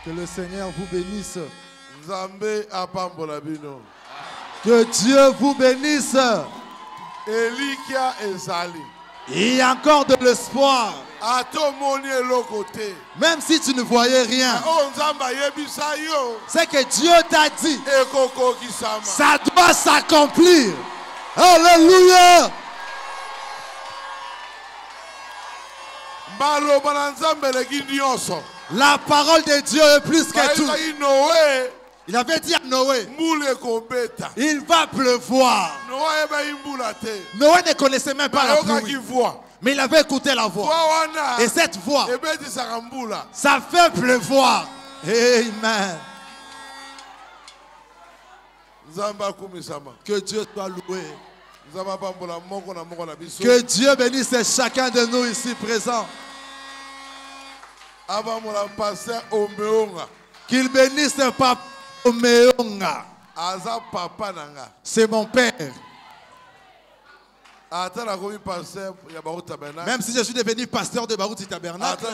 Que le Seigneur vous bénisse. Nzambe apambola bino. Que Dieu vous bénisse. Elikia ezali. Il y a encore de l'espoir. Même si tu ne voyais rien, c'est que Dieu t'a dit, ça doit s'accomplir. Alléluia. La parole de Dieu est plus que tout. Il avait dit à Noé, il va pleuvoir. Noé ne connaissait même pas la pluie, mais il avait écouté la voix. Et cette voix, ça fait pleuvoir. Amen. Que Dieu soit loué. Que Dieu bénisse chacun de nous ici présents. Qu'il bénisse Papa Omeonga. C'est mon père. Même si je suis devenu pasteur de Barouti Tabernacle,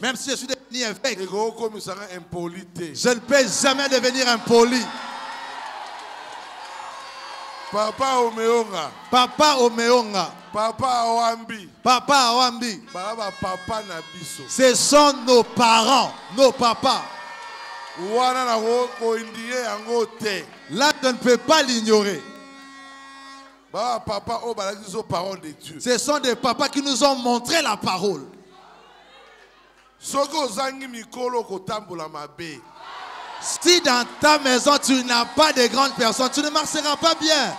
même si je suis devenu évêque, je ne peux jamais devenir impoli. Papa Omeonga. Papa Omeonga. Papa Awambi. Papa Awambi. Papa Nabiso. Ce sont nos parents, nos papas. Là, je ne peux pas l'ignorer. Ce sont des papas qui nous ont montré la parole. Si dans ta maison tu n'as pas de grandes personnes, tu ne marcheras pas bien.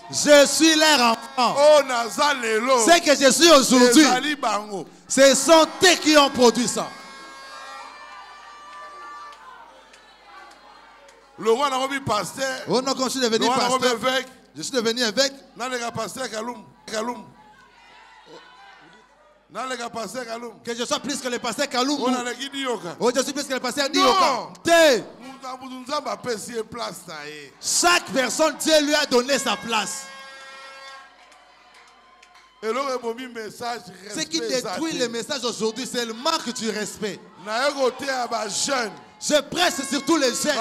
Je suis leur enfant. C'est que je suis aujourd'hui. Ce sont eux qui ont produit ça. Oh non, quand je suis devenu pasteur, je suis devenu évêque. Que je sois plus que le pasteur Kaloum. Oh, je suis plus que le pasteur Dioka. Chaque personne, Dieu lui a donné sa place. Ce qui détruit le message aujourd'hui, c'est le manque du respect. Je presse sur tous les jeunes.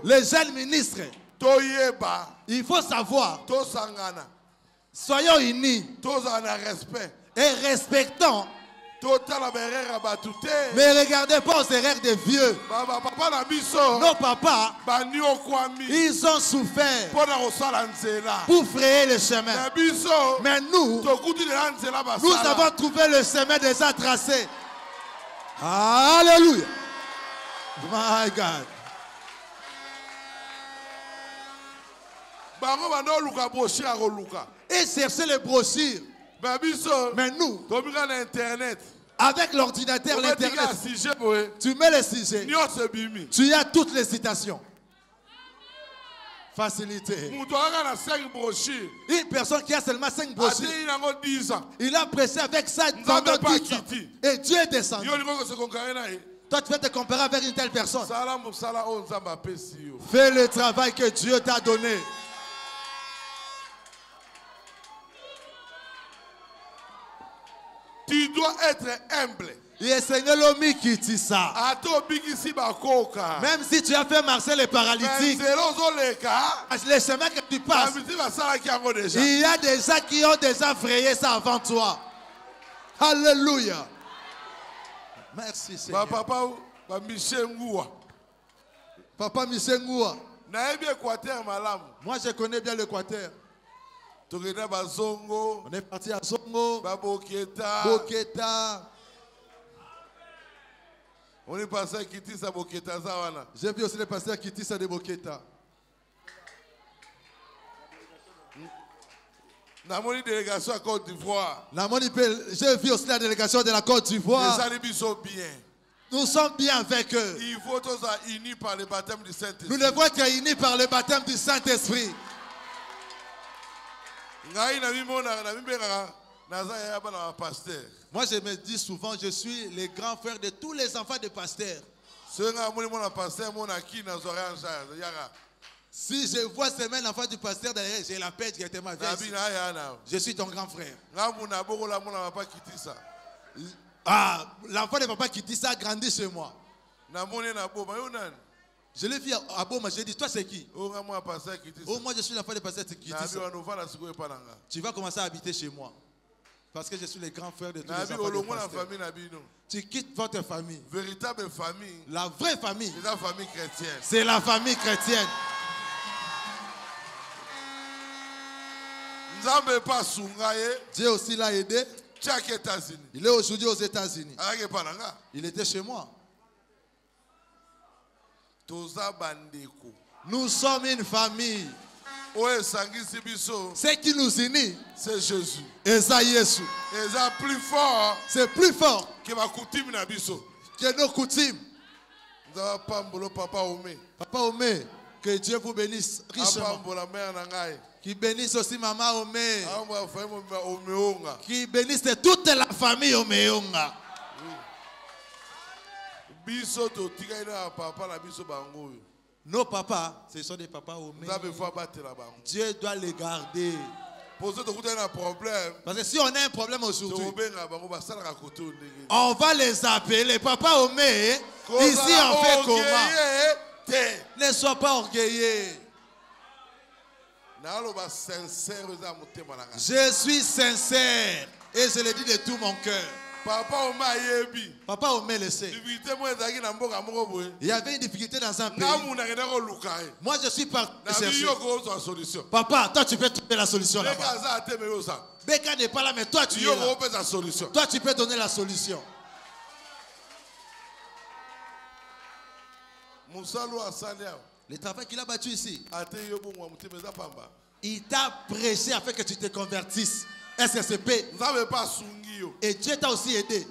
Les jeunes ministres. Il faut savoir. Soyons unis. Et respectons. Mais regardez pas aux erreurs des vieux. Nos papas, ils ont souffert pour frayer le chemin. Mais nous avons trouvé le chemin déjà tracé. Alléluia. My God. Et chercher les brochures. Mais nous, avec l'ordinateur, l'internet, tu mets les sujets. Tu as toutes les citations. Facilité. Une personne qui a seulement 5 brochures, il a pressé avec ça pendant 10 ans. Et Dieu est descendu. Toi, tu vas te comparer avec une telle personne. Fais le travail que Dieu t'a donné. Tu dois être humble. Même si tu as fait marcher les paralytiques, les chemins que tu passes, il y a des gens qui ont déjà frayé ça avant toi. Alléluia. Merci Seigneur. Papa Michel Ngoua. Moi je connais bien l'Équateur. On est parti à Zongo, Boketa. On est passé à Kitisa Boketa. J'ai vu aussi le pasteur Kitisa de Boketa. J'ai délégation à Côte d'Ivoire. J'ai vu aussi la délégation de la Côte d'Ivoire. Les sont bien. Nous sommes bien avec eux. Il faut tous être unis par le baptême du Saint-Esprit. Nous devons être unis par le baptême du Saint-Esprit. Moi je me dis souvent, je suis le grand frère de tous les enfants de pasteurs. Si je vois seulement l'enfant du pasteur derrière, j'ai la paix directement. Je suis ton grand frère. Ah, l'enfant de papa qui dit ça a grandi chez moi. Je l'ai vu à Boma, j'ai dit, toi c'est qui? Oh, moi je suis l'enfant de pasteur qui dit ça. Tu vas commencer à habiter chez moi. Parce que je suis le grand frère de tous les enfants de pasteur. Tu quittes votre famille. Véritable famille. La vraie famille. C'est la famille chrétienne. C'est la famille chrétienne. Dieu aussi l'a aidé. Il est aujourd'hui aux États-Unis. Il était chez moi. Nous sommes une famille. Ce qui nous unit, c'est Jésus. Et ça, Jésus. Plus fort. C'est plus fort que ma coutume que nos coutumes. Papa Omé, que Dieu vous bénisse richement. Qui bénisse aussi Maman Omé. Qui bénisse toute la famille Oméonga. Nos papas, ce sont des papas Omé. Dieu doit les garder. Parce que si on a un problème aujourd'hui, on va les appeler. Papa Omé, ici on fait comment? Ne sois pas orgueilleux. Je suis sincère et je le dis de tout mon cœur. Papa Omé le sait. Il y avait une difficulté dans un pays. Moi je suis parti chercher. Papa, toi tu peux trouver la solution là-bas. Beka n'est pas là, mais toi tu es là. Toi tu peux donner la solution. Le travail qu'il a battu ici, il t'a prêché afin que tu te convertisses. SSP. Et Dieu t'a aussi aidé.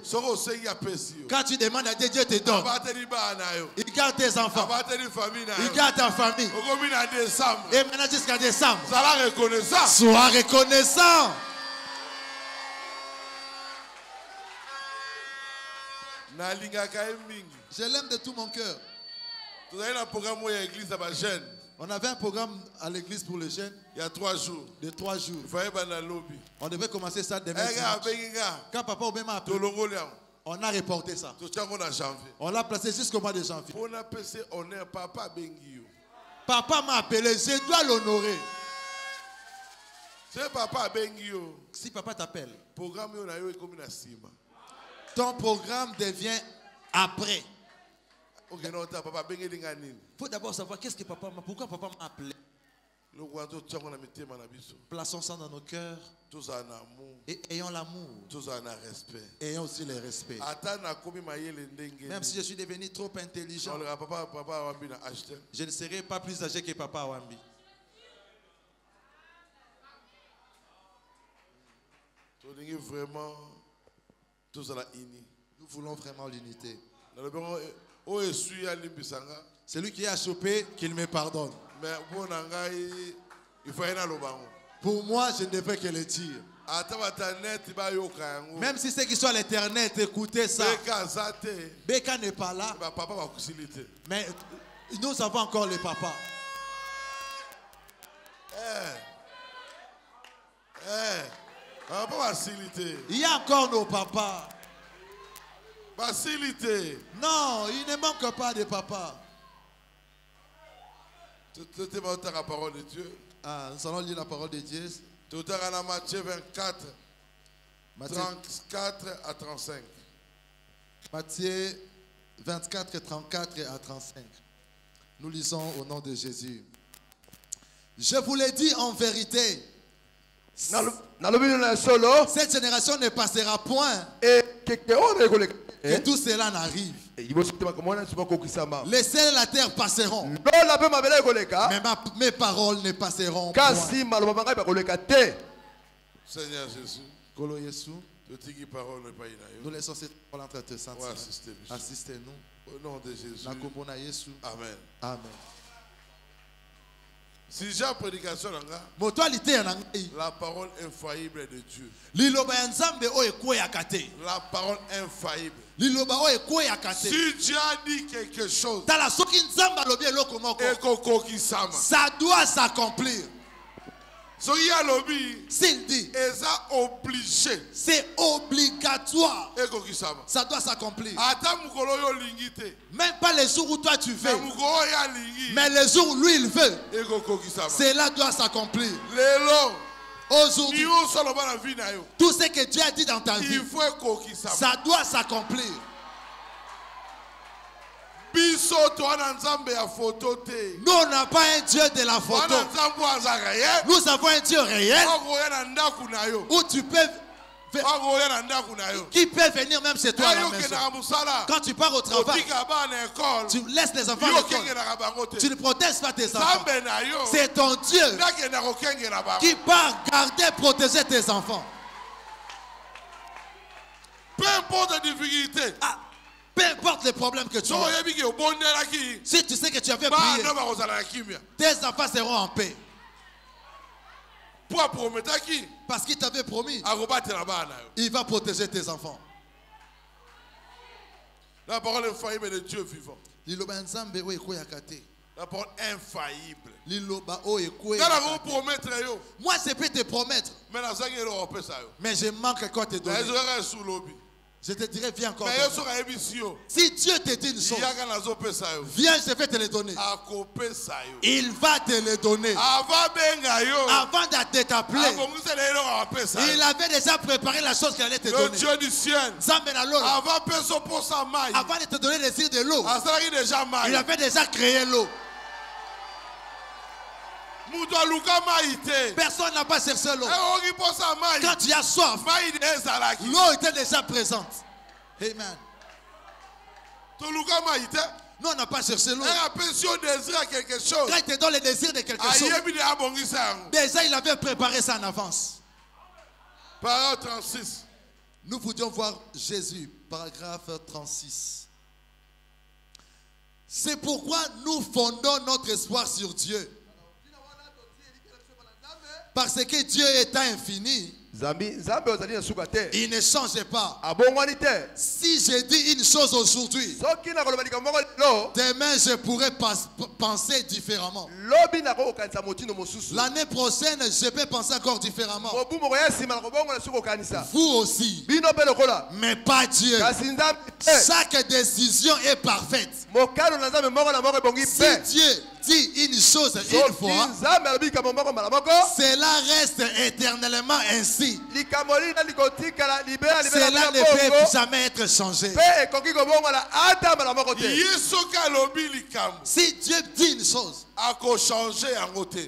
Quand tu demandes à Dieu, Dieu te donne. Il garde tes enfants. Il garde ta famille. Et maintenant jusqu'à décembre, sois reconnaissant. Je l'aime de tout mon cœur. On avait un programme à l'église pour les jeunes. Il y a 3 jours. De 3 jours. On devait commencer ça demain. Quand papa Omé m'a appelé, on a reporté ça. On l'a placé jusqu'au mois de janvier. Papa m'a appelé, je dois l'honorer. Si papa t'appelle, ton programme devient après. Il faut d'abord savoir qu'est-ce que papa m'a, pourquoi papa m'a appelé. Plaçons ça dans nos cœurs et ayons l'amour. Ayons aussi le respect. Même si je suis devenu trop intelligent, je ne serai pas plus âgé que papa Wambi. Nous voulons vraiment l'unité. Celui qui a chopé, qu'il me pardonne. Pour moi, je ne devrais que le dire. Même si ceux qui sont à l'internet, écoutez ça. Beka n'est pas là. Mais nous avons encore les papas. Il y a encore nos papas. Non, il ne manque pas de papa. La parole de Dieu. Nous allons lire la parole de Dieu. Tout à l'heure, Matthieu 24, 34 à 35. Matthieu 24, 34 à 35. Nous lisons au nom de Jésus. Je vous l'ai dit en vérité. Cette génération ne passera point. Que tout cela n'arrive. Les cieux et la terre passeront. Mais mes paroles ne passeront point. Seigneur Jésus, nous laissons cette parole entre tes saintes. Assistez-nous. Au nom de Jésus. Amen. Amen. Amen. Si j'ai prédication, la parole infaillible de Dieu. La parole infaillible. Si Dieu a dit quelque chose, ça doit s'accomplir. S'il dit, c'est obligatoire. Ça doit s'accomplir. Même pas les jours où toi tu veux, mais les jours où lui il veut, cela doit s'accomplir. Aujourd'hui, tout ce que Dieu a dit dans ta vie, ça doit s'accomplir. Nous, on n'a pas un Dieu de la photo. Nous avons un Dieu réel où tu peux, qui peut venir même chez toi à la maison. Quand tu pars au travail, tu laisses les enfants à l'école. Tu ne protèges pas tes enfants. C'est ton Dieu qui part garder, protéger tes enfants. Peu importe la difficulté. Peu importe les problèmes que tu as. Si tu sais que tu avais prié, tes enfants seront en paix. Parce qu'il t'avait promis, il va protéger tes enfants. La parole infaillible de Dieu vivant. La parole infaillible. Moi, je peux te promettre, mais je manque quoi te donner. Je te dirais, viens encore. Si Dieu te dit une chose, viens, je vais te le donner. Il va te le donner. Avant de t'appeler, il avait déjà préparé la chose qu'il allait te donner. Le Dieu du ciel, avant de te donner le désir de l'eau, il avait déjà créé l'eau. Personne n'a pas cherché l'eau. Quand tu as soif, l'eau était déjà présente. Amen. Nous, on n'a pas cherché l'eau. Quand il te donne le désir de quelque chose, déjà il avait préparé ça en avance. Paragraphe 36. Nous voulions voir Jésus, paragraphe 36. C'est pourquoi nous fondons notre espoir sur Dieu. Parce que Dieu est infini, il ne change pas. Si je dis une chose aujourd'hui, demain je pourrais penser différemment. L'année prochaine, je peux penser encore différemment. Vous aussi. Mais pas Dieu. Chaque décision est parfaite. Si Dieu dit une chose une fois, cela reste éternellement ainsi. Cela ne peut jamais être changé. Si Dieu dit une chose,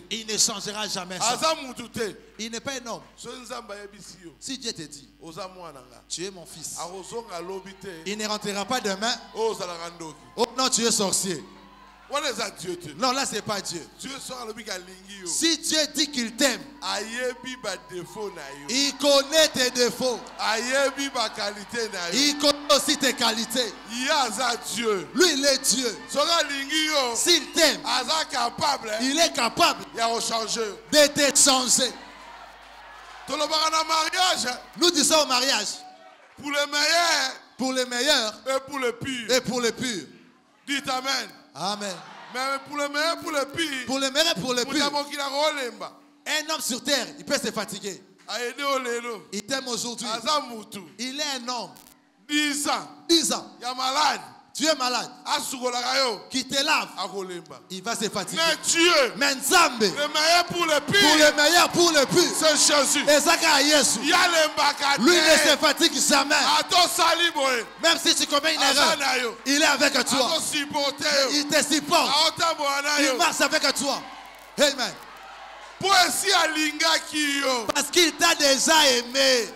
il ne changera jamais ça. Il n'est pas un homme. Si Dieu te dit, tu es mon fils, il ne rentrera pas demain. Oh non, tu es sorcier. Non, là c'est pas Dieu. Si Dieu dit qu'il t'aime, il connaît tes défauts. Il connaît aussi tes qualités. Lui il est Dieu. S'il t'aime, il est capable de te changer. Nous disons au mariage, pour les meilleurs et pour les purs. Dites Amen. Amen. Mais pour le meilleur, pour le pire. Pour le meilleur, pour le pire. Un homme sur terre, il peut se fatiguer. Il t'aime aujourd'hui. Il est un homme. 10 ans. 10 ans. Il est malade. Tu es malade. Qui te lave. Il va se fatiguer. Mais Dieu. Mais Nzambe. Le meilleur pour le pire. Pour le meilleur, pour le pire. C'est Jésus. Et ça, lui ne se fatigue jamais. Même si tu commets une erreur, il est avec toi. Il te supporte. Il marche avec toi. Amen. Parce qu'il t'a déjà aimé.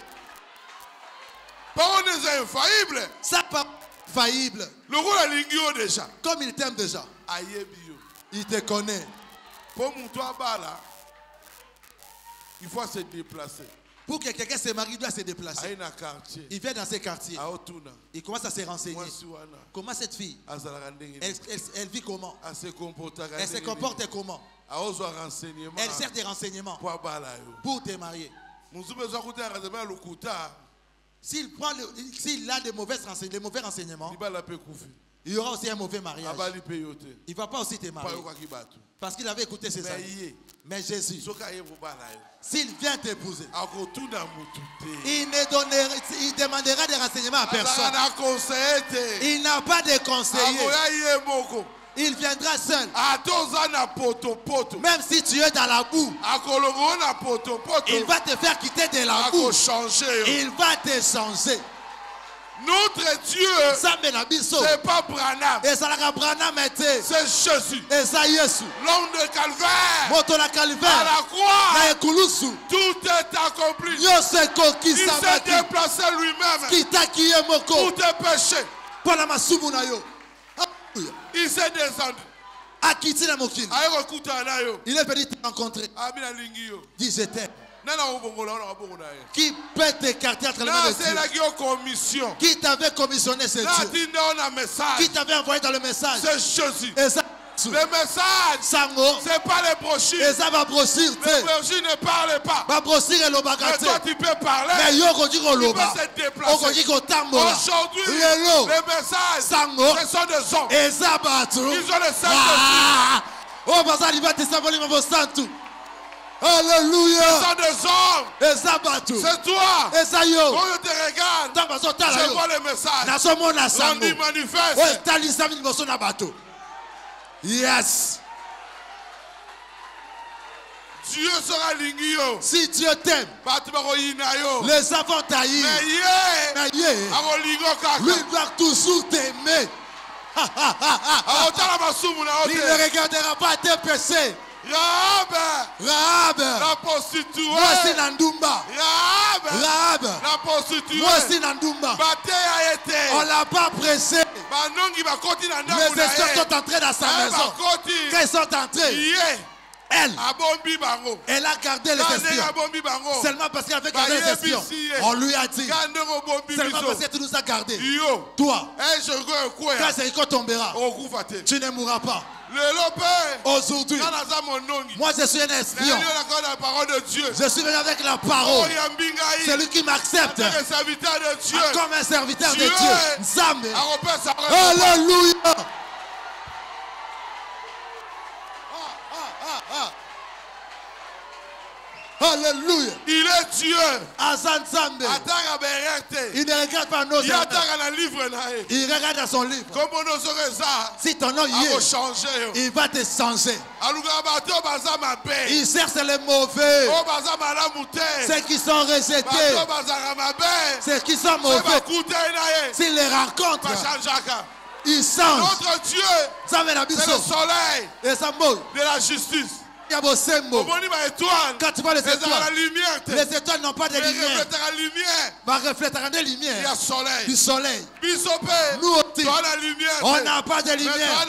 Parole n'est infaillible. Ça pas faillible. Le rôle a l'ingio déjà. Comme il t'aime déjà. Il te connaît. Il faut se déplacer. Pour que quelqu'un se marie, il doit se déplacer. Il vient dans ses quartiers. Il commence à se renseigner. Comment cette fille, elle vit comment? Elle se comporte comment? Elle sert des renseignements pour te marier. S'il a des mauvais renseignements, il y aura aussi un mauvais mariage. Il ne va pas aussi te marier. Parce qu'il avait écouté ses amis. Mais Jésus, s'il vient t'épouser, il demandera des renseignements à personne. Il n'a pas de conseiller. Il viendra seul. Même si tu es dans la boue, il va te faire quitter de la boue. Il va te changer. Notre Dieu, c'est pas Branham, c'est Jésus. L'homme de Calvaire, à la croix, tout est accompli. Il s'est déplacé lui-même pour tes péchés. Il s'est descendu. Il est venu te rencontrer. Dis je t'aime. Qui peut t'écarter entre les mains de Dieu? Qui t'avait commissionné ce Dieu? Qui t'avait envoyé dans le message? C'est Jésus. Le message, c'est pas les brochures. Les brochures ne parlent pas. Mais toi tu peux parler. Tu peux se déplacer. Aujourd'hui, les messages, ce sont des hommes. Ils ont le Saint-Esprit. Alléluia. Ce sont des hommes. C'est toi. Quand je te regarde, je vois le message. On y manifeste. Yes. Dieu sera lingio. Si Dieu t'aime, les enfants taillis. Lui doit toujours t'aimer. Il ne regardera pas tes péchés. Rahab, la prostituée. Voici Nandumba. Rahab, la prostituée. Voici Nandumba. On ne l'a pas pressé. Les esclaves sont entrés dans sa maison. Quand ils sont entrés, elle a gardé les espions. Seulement parce qu'elle avait gardé les espions. On lui a dit, seulement parce que tu nous as gardés. Toi, quand Jéricho tombera, tu ne mourras pas. Aujourd'hui, moi je suis un espion. Je suis venu avec la parole. Celui qui m'accepte comme un serviteur de Dieu. Nzambe. Alléluia. Alléluia. Il est Dieu. Il ne regarde pas nos œuvres. Il regarde dans son livre. Si ton nom y est, il va te changer. Il cherche les mauvais. Ceux qui sont rejetés. Ceux qui sont mauvais. S'il les rencontre, il change. Notre Dieu, c'est le soleil de la justice. Quand tu vois les étoiles n'ont pas de lumière. Va refléter la lumière du soleil. Nous aussi, on n'a pas de lumière.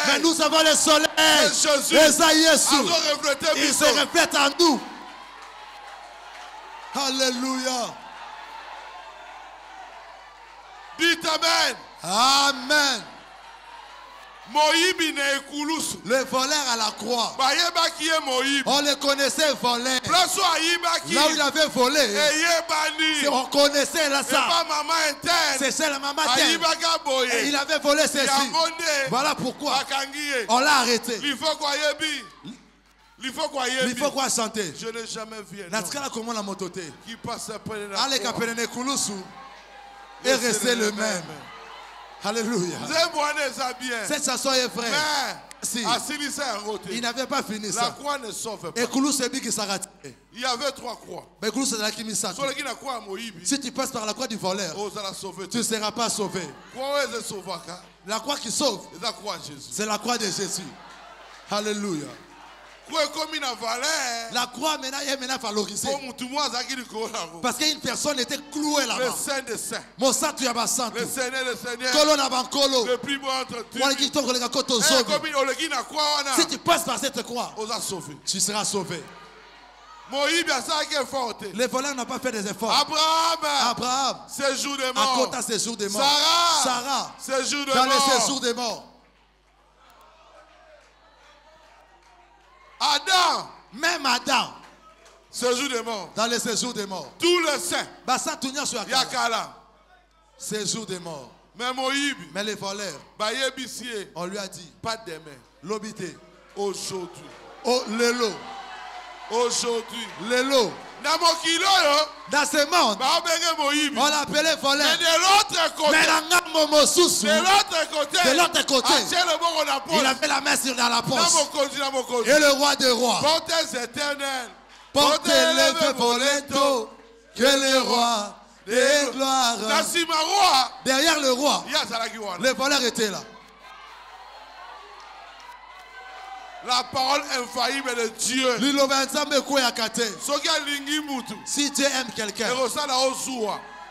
Mais nous avons le soleil. Il se reflète en nous. Alléluia. Dites Amen. Amen. Le voleur à la croix. On le connaissait voleur. Là où il avait volé, on connaissait là ça. C'est la maman terre. Il avait volé ceci. Voilà pourquoi on l'a arrêté. Il faut quoi chanter. Je n'ai jamais vu qui passe après et rester le même. Alléluia. Cette chanson est vraie. Si. Il n'avait pas fini ça. La croix ne sauve pas. Il y avait 3 croix. Si tu passes par la croix du voleur, tu ne seras pas sauvé. La croix qui sauve, c'est la croix de Jésus. Alléluia. La croix maintenant est valorisée. Parce qu'une personne était clouée là-bas. Le Saint des Saints. Le Seigneur. Le plus beau entre tous. Si tu passes par cette croix, tu seras sauvé. Les voleurs n'ont pas fait des efforts. Abraham, séjour des morts. À séjour des morts. Sarah, séjour des dans morts. le séjour des morts. Adam. Même Adam. Séjour des morts. Dans le séjour des morts. Tous les saints. Yakala. Séjour des morts. Mais les voleurs. On lui a dit. Pas demain. L'obité. Aujourd'hui. Oh, lelo. Aujourd'hui. Lelo. Dans ce monde, on l'appelait voleur. Mais de l'autre côté, de l'autre côté, il avait la main sur la poche. Et le roi des rois, portez-le voleto, que le roi des gloires. Derrière le roi, le voleur était là. La parole infaillible de Dieu. Si Dieu aime quelqu'un,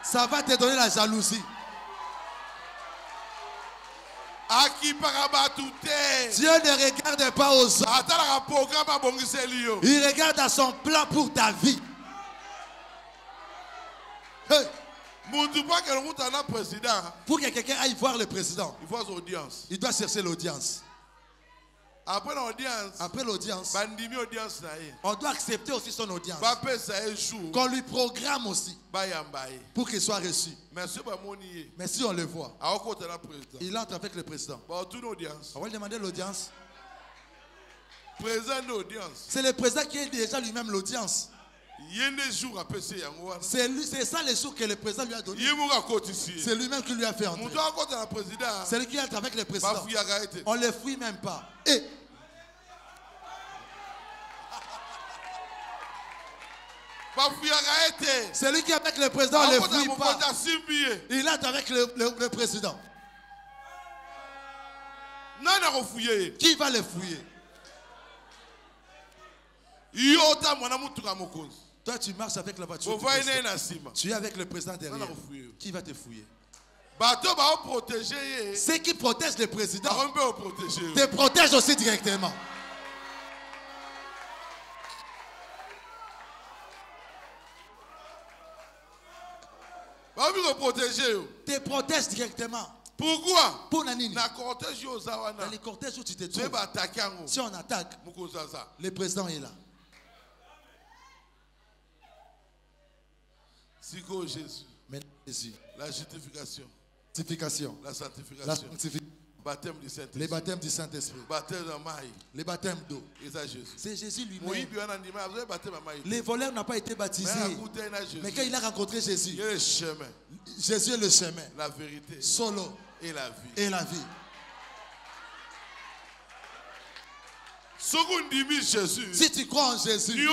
ça va te donner la jalousie. Dieu ne regarde pas aux hommes. Il regarde à son plan pour ta vie. Hey. Pour que quelqu'un aille voir le président, il doit chercher l'audience. Après l'audience, on doit accepter aussi son audience. Qu'on lui programme aussi pour qu'il soit reçu. Mais si on le voit, il entre avec le président. On va lui demander l'audience. C'est le président qui est déjà lui-même l'audience. C'est ça les jours que le président lui a donné. C'est lui-même qui lui a fait entrer. C'est lui qui entre avec le président. On ne le fouille même pas. Et c'est lui qui est avec le président, on ne le fouille pas. Il entre avec le président. Qui va le fouiller? Toi, tu marches avec la voiture. Tu es avec le président derrière. Qui va te fouiller? Ceux qui protègent le président te protègent aussi directement. Te protègent directement. Pourquoi? Pour Nanini. Dans les cortèges où tu te trouves, si on attaque, le président est là. Maintenant, Jésus. La justification. La sanctification. Baptême du Saint-Esprit. Les baptêmes du Saint-Esprit. Les baptêmes d'eau. C'est Jésus lui-même. Les voleurs n'ont pas été baptisés. Mais quand il a rencontré Jésus, Jésus est le chemin, la vérité, solo et la vie. Si tu crois en Jésus,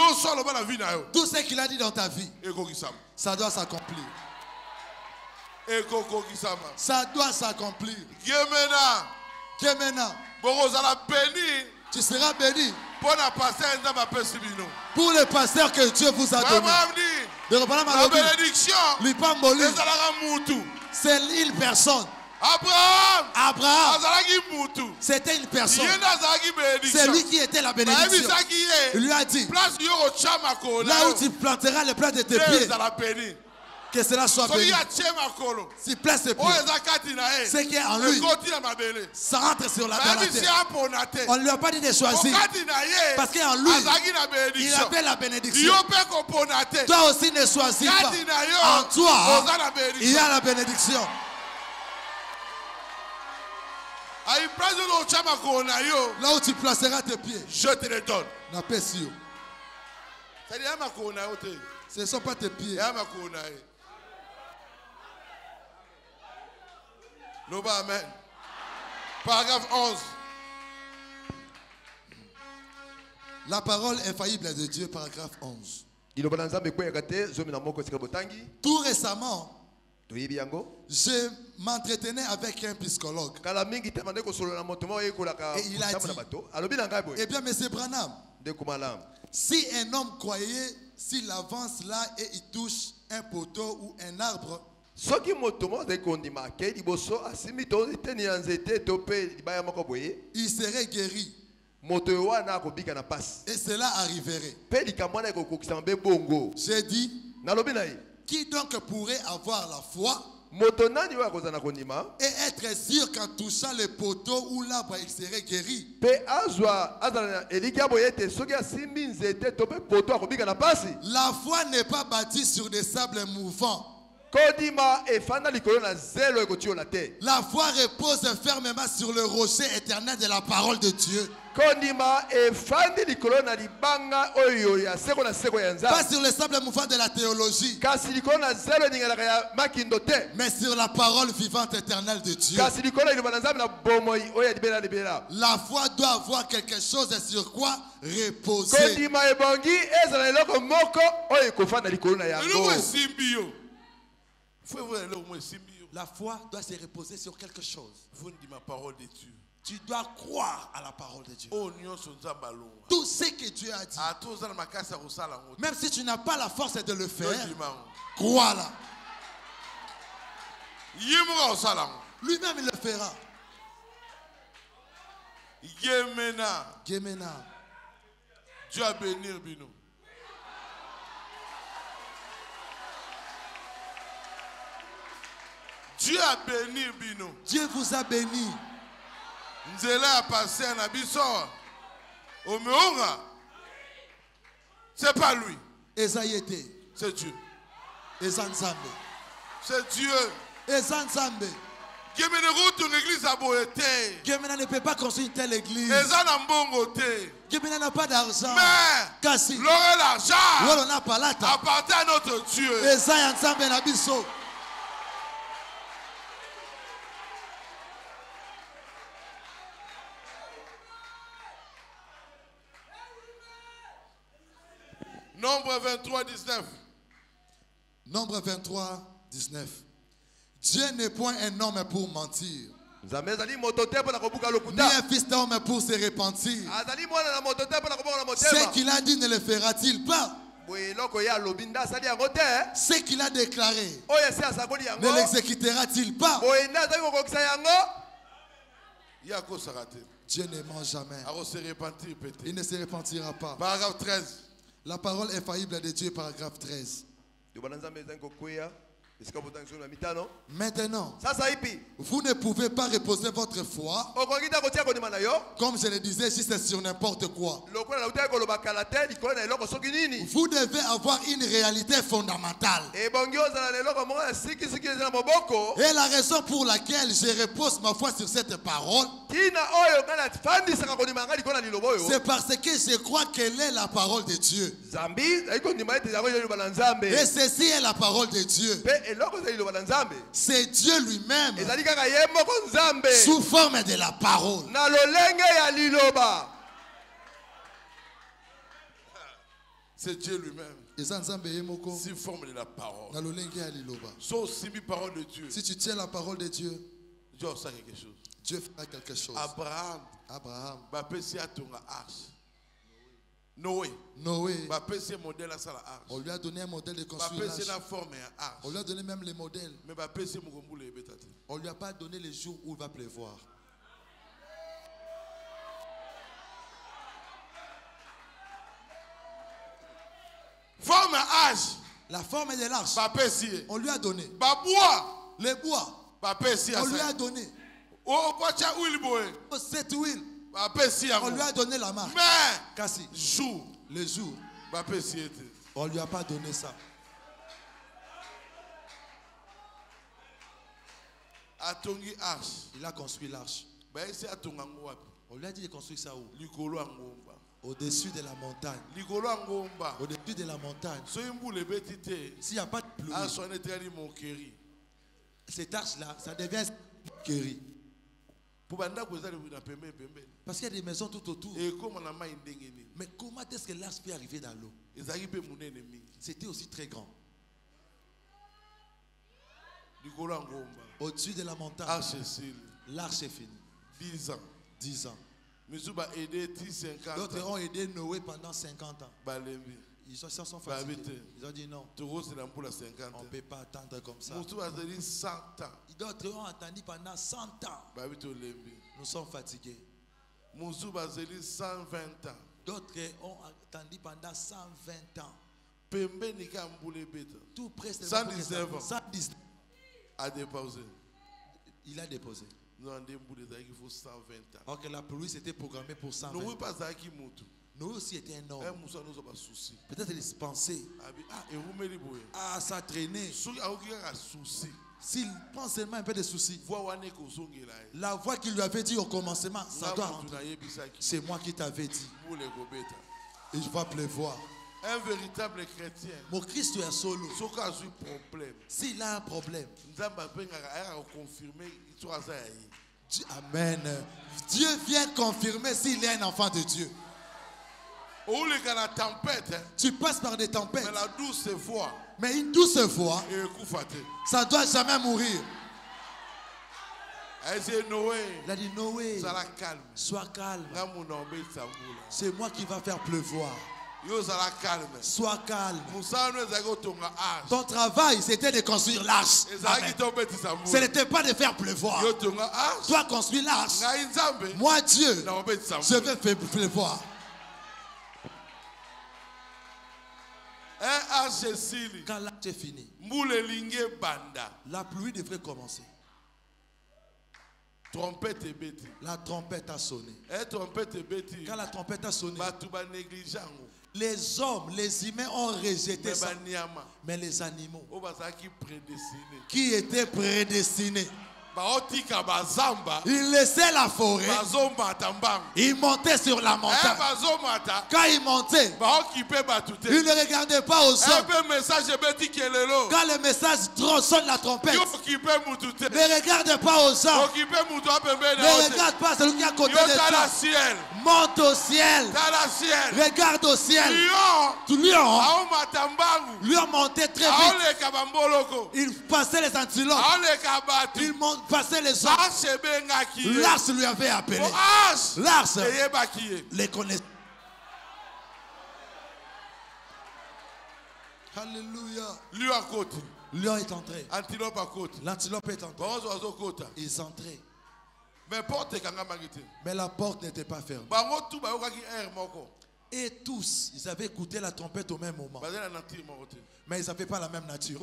tout ce qu'il a dit dans ta vie, ça doit s'accomplir. Ça doit s'accomplir. Tu seras béni pour le pasteur que Dieu vous a donné. La bénédiction, c'est une personne. Abraham, c'était une personne. C'est lui qui était la bénédiction. Il lui a dit, là où tu planteras le plat de tes pieds, que cela soit béni. S'il place ses pieds, ce qui est en lui, ça rentre sur la terre. On ne lui a pas dit de choisir. Parce qu'en lui, il avait la bénédiction. Toi aussi ne choisis pas. En toi, il y a la bénédiction. Là où tu placeras tes pieds, je te le donne. La paix sur. Ce ne sont pas tes pieds. Amen. Paragraphe 11. La parole infaillible de Dieu, paragraphe 11. Tout récemment, je m'entretenais avec un psychologue. Et il a dit, eh bien, M. Branham, si un homme croyait, s'il avance là et il touche un poteau ou un arbre, il serait guéri. Et cela arriverait. J'ai dit, qui donc pourrait avoir la foi Et être sûr qu'en touchant le poteau ou l'arbre, il serait guéri. La foi n'est pas bâtie sur des sables mouvants. La foi repose fermement sur le rocher éternel de la parole de Dieu. Pas sur les sables mouvants de la théologie, mais sur la parole vivante éternelle de Dieu. La foi doit avoir quelque chose sur quoi reposer. La foi doit se reposer sur quelque chose. Tu dois croire à la parole de Dieu. Tout ce que Dieu a dit, même si tu n'as pas la force de le faire, crois-la. Lui-même il le fera. Gemena. Dieu a béni Bino. Dieu a béni Bino. Dieu vous a béni. Nzela a passé un abisso. Omeonga. C'est pas lui. Esaïete. C'est Dieu. Ezanzambe. C'est Dieu. Ezanzambe. Gemena une église à Boété. Gemena ne peut pas construire une telle église. Gemena n'a pas d'argent. Mais l'argent appartient à notre Dieu. Ezanzambe nabiso. Nombre 23, 19. Nombre 23, 19. Dieu n'est point un homme pour mentir, ni un fils d'homme pour se repentir. Ce qu'il a dit ne le fera-t-il pas? Ce qu'il a déclaré ne l'exécutera-t-il pas? Dieu ne ment jamais. Il ne se repentira pas. Paragraphe 13. La parole infaillible de Dieu, paragraphe 13. Maintenant, vous ne pouvez pas reposer votre foi, comme je le disais, si c'est sur n'importe quoi. Vous devez avoir une réalité fondamentale. Et la raison pour laquelle je repose ma foi sur cette parole, c'est parce que je crois qu'elle est la parole de Dieu. Et ceci est la parole de Dieu. C'est Dieu lui-même sous forme de la parole. C'est Dieu lui-même sous forme de la parole. Si tu tiens la parole de Dieu, Dieu fera quelque chose. Abraham. Noé. On lui a donné un modèle de construire l'arche. On lui a donné même les modèles. On lui a pas donné les jours où il va pleuvoir. Forme arche. La forme de l'arche. On lui a donné. Les bois. On lui a donné. Cette huile. On lui a donné la marque. Mais le jour, on lui a pas donné ça. Il a construit l'arche. On lui a dit de construire ça où? Au-dessus de la montagne. Au-dessus de la montagne. S'il n'y a pas de pluie, cette arche-là, ça devient guéri. Parce qu'il y a des maisons tout autour. Mais comment est-ce que l'arche peut arriver dans l'eau? C'était aussi très grand. Au-dessus de la montagne, l'arche est finie. 10 ans. D'autres ont aidé Noé pendant 50 ans. Ils se sont fatigués. Ils ont dit non. On ne peut pas attendre comme ça. D'autres ont attendu pendant 100 ans. Nous sommes fatigués. D'autres ont attendu pendant 120 ans. Tout près de 119 ans. 119. a déposé. Il a déposé. Ok, la pluie c'était programmé pour 120. Nous aussi était un homme. Peut-être il pensait. Ah, ça traînait. S'il prend seulement un peu de soucis, la voix qui lui avait dit au commencement, ça doit rentrer. C'est moi qui t'avais dit. Il va pleuvoir. Un véritable chrétien. Mon Christ est solo. S'il a un problème, Amen. Dieu vient confirmer s'il est un enfant de Dieu. Tu passes par des tempêtes. Mais la douce voix. Mais une douce voix, ça ne doit jamais mourir. Il a dit Noé, sois calme. C'est moi qui va faire pleuvoir. Sois calme. Ton travail, c'était de construire l'arche. Ce n'était pas de faire pleuvoir. Toi, construis l'arche. Moi, Dieu, je vais faire pleuvoir. Quand l'arche est finie, la pluie devrait commencer. La trompette a sonné. Quand la trompette a sonné, les hommes, les humains ont rejeté ça. Mais les animaux qui étaient prédestinés, ils laissaient la forêt. Ils montaient sur la montagne. Quand ils montaient, ils ne regardaient pas aux hommes. Quand le message sonne la trompette, ne regarde pas aux hommes. Ne regarde pas celui qui est à côté de toi. Monte au ciel. Regarde au ciel. Lui ont monté très vite. Il passait les antilopes. Il passait les hommes. L'arche lui avait appelé. L'arche les connaissait. Alléluia. Lion est entré. L'antilope est entrée. Ils sont entrés. Mais la porte n'était pas fermée. Et tous, ils avaient écouté la trompette au même moment. Mais ils n'avaient pas la même nature.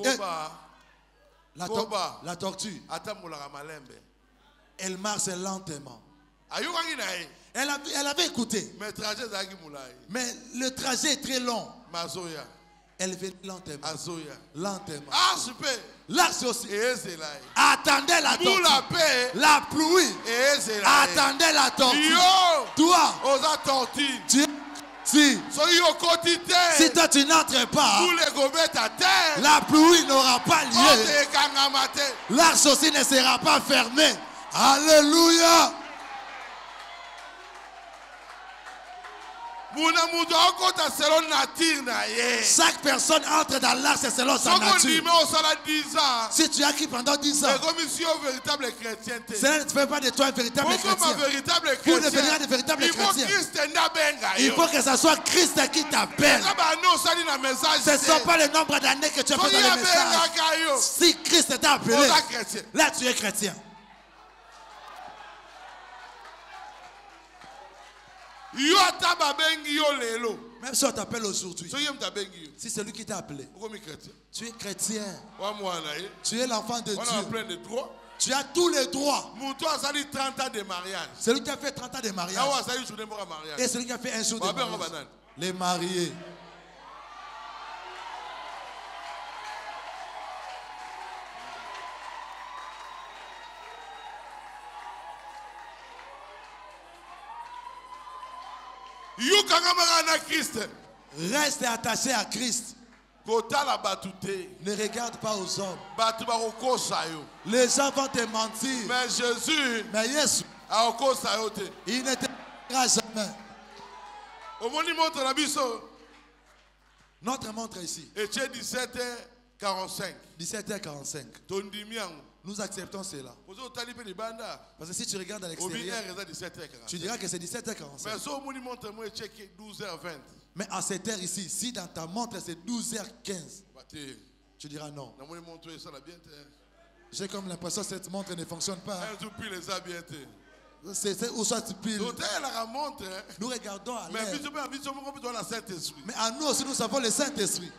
La tortue, elle marche lentement. Elle avait écouté. Mais le trajet est très long. Elle venait lentement. L'arche aussi. Attendez la tortue. La pluie. Attendez la tortue. Toi, si toi tu n'entres pas, la pluie n'aura pas lieu. L'arche aussi ne sera pas fermée. Alléluia. Chaque personne entre dans l'arche selon sa nature. Si tu as écrit pendant 10 ans, cela ne fait pas de toi un véritable chrétien. Pour devenir un véritable chrétien, il faut que ce soit Christ qui t'appelle. Ce ne sont pas le nombre d'années que tu as fait dans le message. Si Christ t'a appelé, là tu es chrétien. Même si on t'appelle aujourd'hui, si c'est lui qui t'a appelé, tu es chrétien. Tu es l'enfant de Dieu. Tu as tous les droits. Celui qui a fait 30 ans de mariage et celui qui a fait un jour de mariage. Les mariés. Reste attaché à Christ. Ne regarde pas aux hommes. Les gens vont te mentir. Mais Jésus, il ne te mentira jamais. Notre montre ici. 17h45. 17h45. Nous acceptons cela. Parce que si tu regardes à l'extérieur, tu diras que c'est 17h45. Mais à cette heure ici, si dans ta montre c'est 12h15, tu diras non. J'ai comme l'impression que cette montre ne fonctionne pas. C'est où ça tu piles. Nous regardons à l'air. Mais à nous aussi nous avons le Saint-Esprit.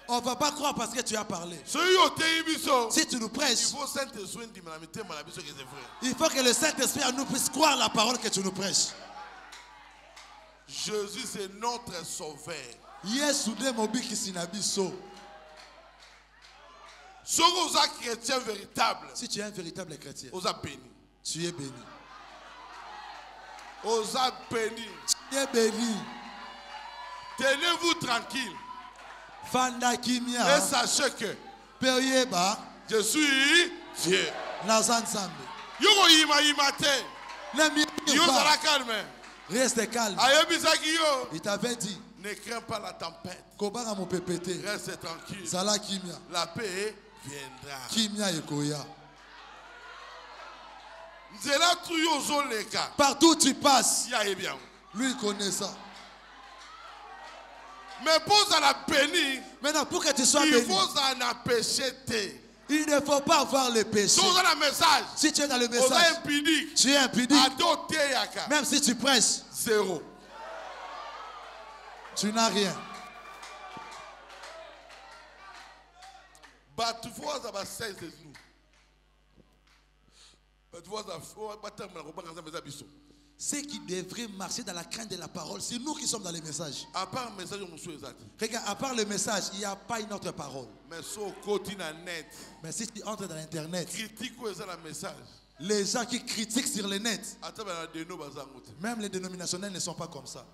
On ne va pas croire parce que tu as parlé. Si tu nous prêches, il faut que le Saint-Esprit nous puisse croire la parole que tu nous prêches. Jésus c'est notre sauveur. Chrétien véritable. Si tu es un véritable chrétien, tu es béni. béni. Tu es béni. Tenez-vous tranquille. Et sachez que je suis Dieu. Reste calme. Il t'avait dit, ne crains pas la tempête. Reste tranquille. La paix viendra. Partout où tu passes, lui connaît ça. Mais pour la béni, maintenant pour que tu sois béni, il ne faut pas avoir le péché. Si tu es dans le message, tu es impudique. Même si tu prêches, zéro. Tu n'as rien. Ceux qui devraient marcher dans la crainte de la parole, c'est nous qui sommes dans les messages. Regarde, à part le message, il n'y a pas une autre parole. Mais si tu entres dans l'internet, les gens qui critiquent sur le net, même les dénominationnels ne sont pas comme ça.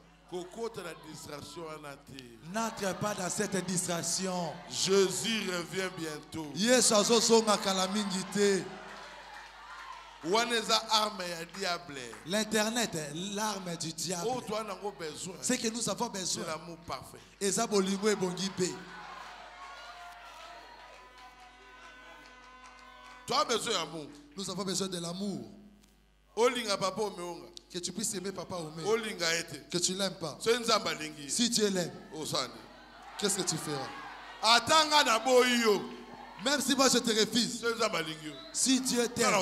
N'entre pas dans cette distraction. Jésus revient bientôt. L'internet est l'arme du diable. C'est que nous avons besoin. C'est l'amour parfait. Tu as besoin d'amour. Nous avons besoin de l'amour. Que tu puisses aimer papa ou que tu l'aimes pas. Si tu l'aimes, qu'est-ce que tu feras? Même si moi je te refuse. Si Dieu t'aime,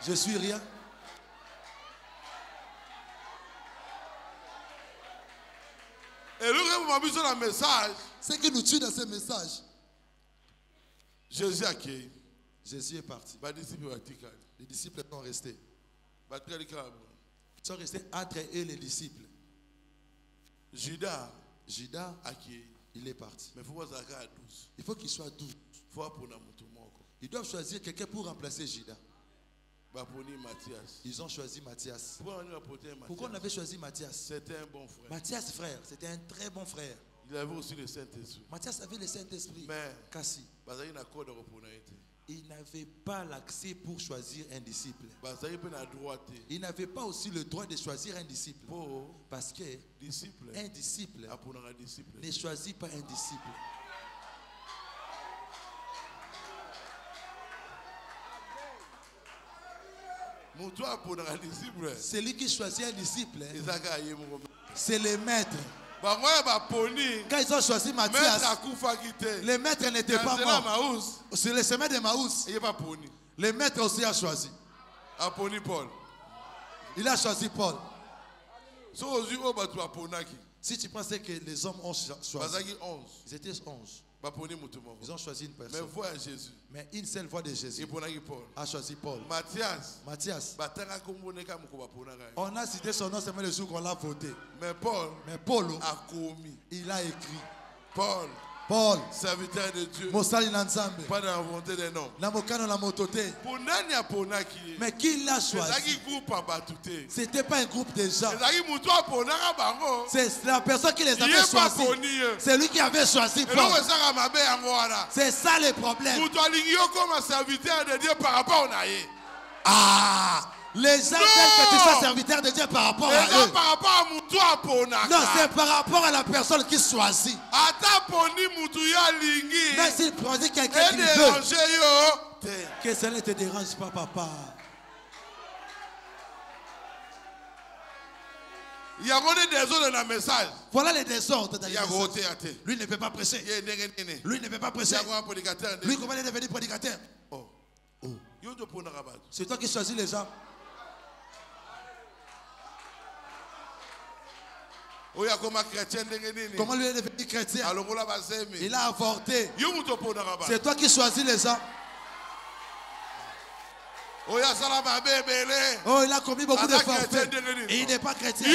je suis rien. Ce qui nous tue dans ce message, Jésus a accueilli. Jésus est parti. Les disciples sont restés. Ils sont restés entre eux et les disciples. Judas, il est parti. Mais il faut qu'il soit doux. Ils doivent choisir quelqu'un pour remplacer Judas. Ils ont choisi Matthias. Pourquoi on avait choisi Matthias? C'était un bon frère. Matthias, frère, c'était un très bon frère. Il avait aussi le Saint-Esprit. Matthias avait le Saint-Esprit. Mais il n'avait pas l'accès pour choisir un disciple. Il n'avait pas aussi le droit de choisir un disciple. Parce que un disciple ne choisit pas un disciple. Celui qui choisit un disciple, c'est le maître. Quand ils ont choisi Matthias, le maître n'était pas mort. Sur le chemin de Maús, le maître aussi a choisi. Il a choisi Paul. Si tu pensais que les hommes ont choisi, ils étaient 11. Ils ont choisi une personne. Mais une seule voix de Jésus a choisi Paul. Matthias, on a cité son nom seulement le jour qu'on l'a voté. Mais Paul il a écrit. Paul, serviteur de Dieu, pas dans la volonté des noms. Mais qui l'a choisi? C'était pas un groupe de gens. C'est la personne qui les avait choisis. C'est lui qui avait choisi Paul. C'est ça le problème. Les gens veulent que tu sois serviteur de Dieu par rapport à eux. Non, c'est par rapport à la personne qui choisit. Mais s'il choisit quelqu'un qui veut, que ça ne te dérange pas, papa. Il y a des désordres dans le message. Voilà les désordres dans le message. Lui ne peut pas prêcher. Lui ne peut pas prêcher. Lui, comment il est devenu prédicateur? C'est toi qui choisis les gens. Comment lui est devenu chrétien? Il a avorté. C'est toi qui choisis les gens. Oh, il a commis beaucoup de forfaits. Et il n'est pas chrétien.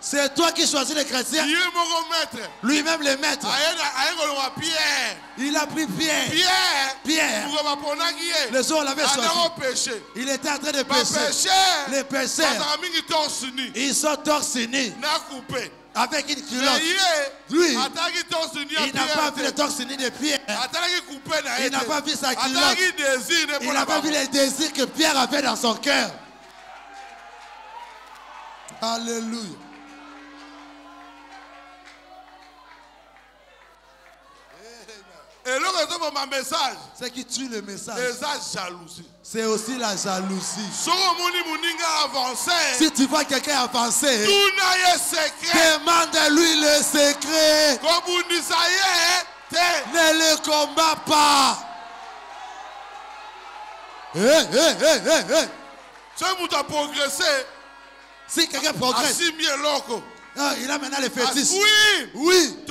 C'est toi qui choisis les chrétiens. Lui-même le maître. Il a pris Pierre. Le jour où on l'avait choisi, il était en train de pécher. Les pécheurs, ils sont torse nus. Avec une culotte. Lui, il n'a pas vu le torse nu de Pierre. Il n'a pas vu sa culotte. Il n'a pas vu les désirs que Pierre avait dans son cœur. Alléluia. Et le message, ce qui tue le message, c'est aussi la jalousie. Si tu vois quelqu'un avancer, demande-lui le secret. Ne le combat pas. Si quelqu'un progresse, il a maintenant les fétiches. Oui.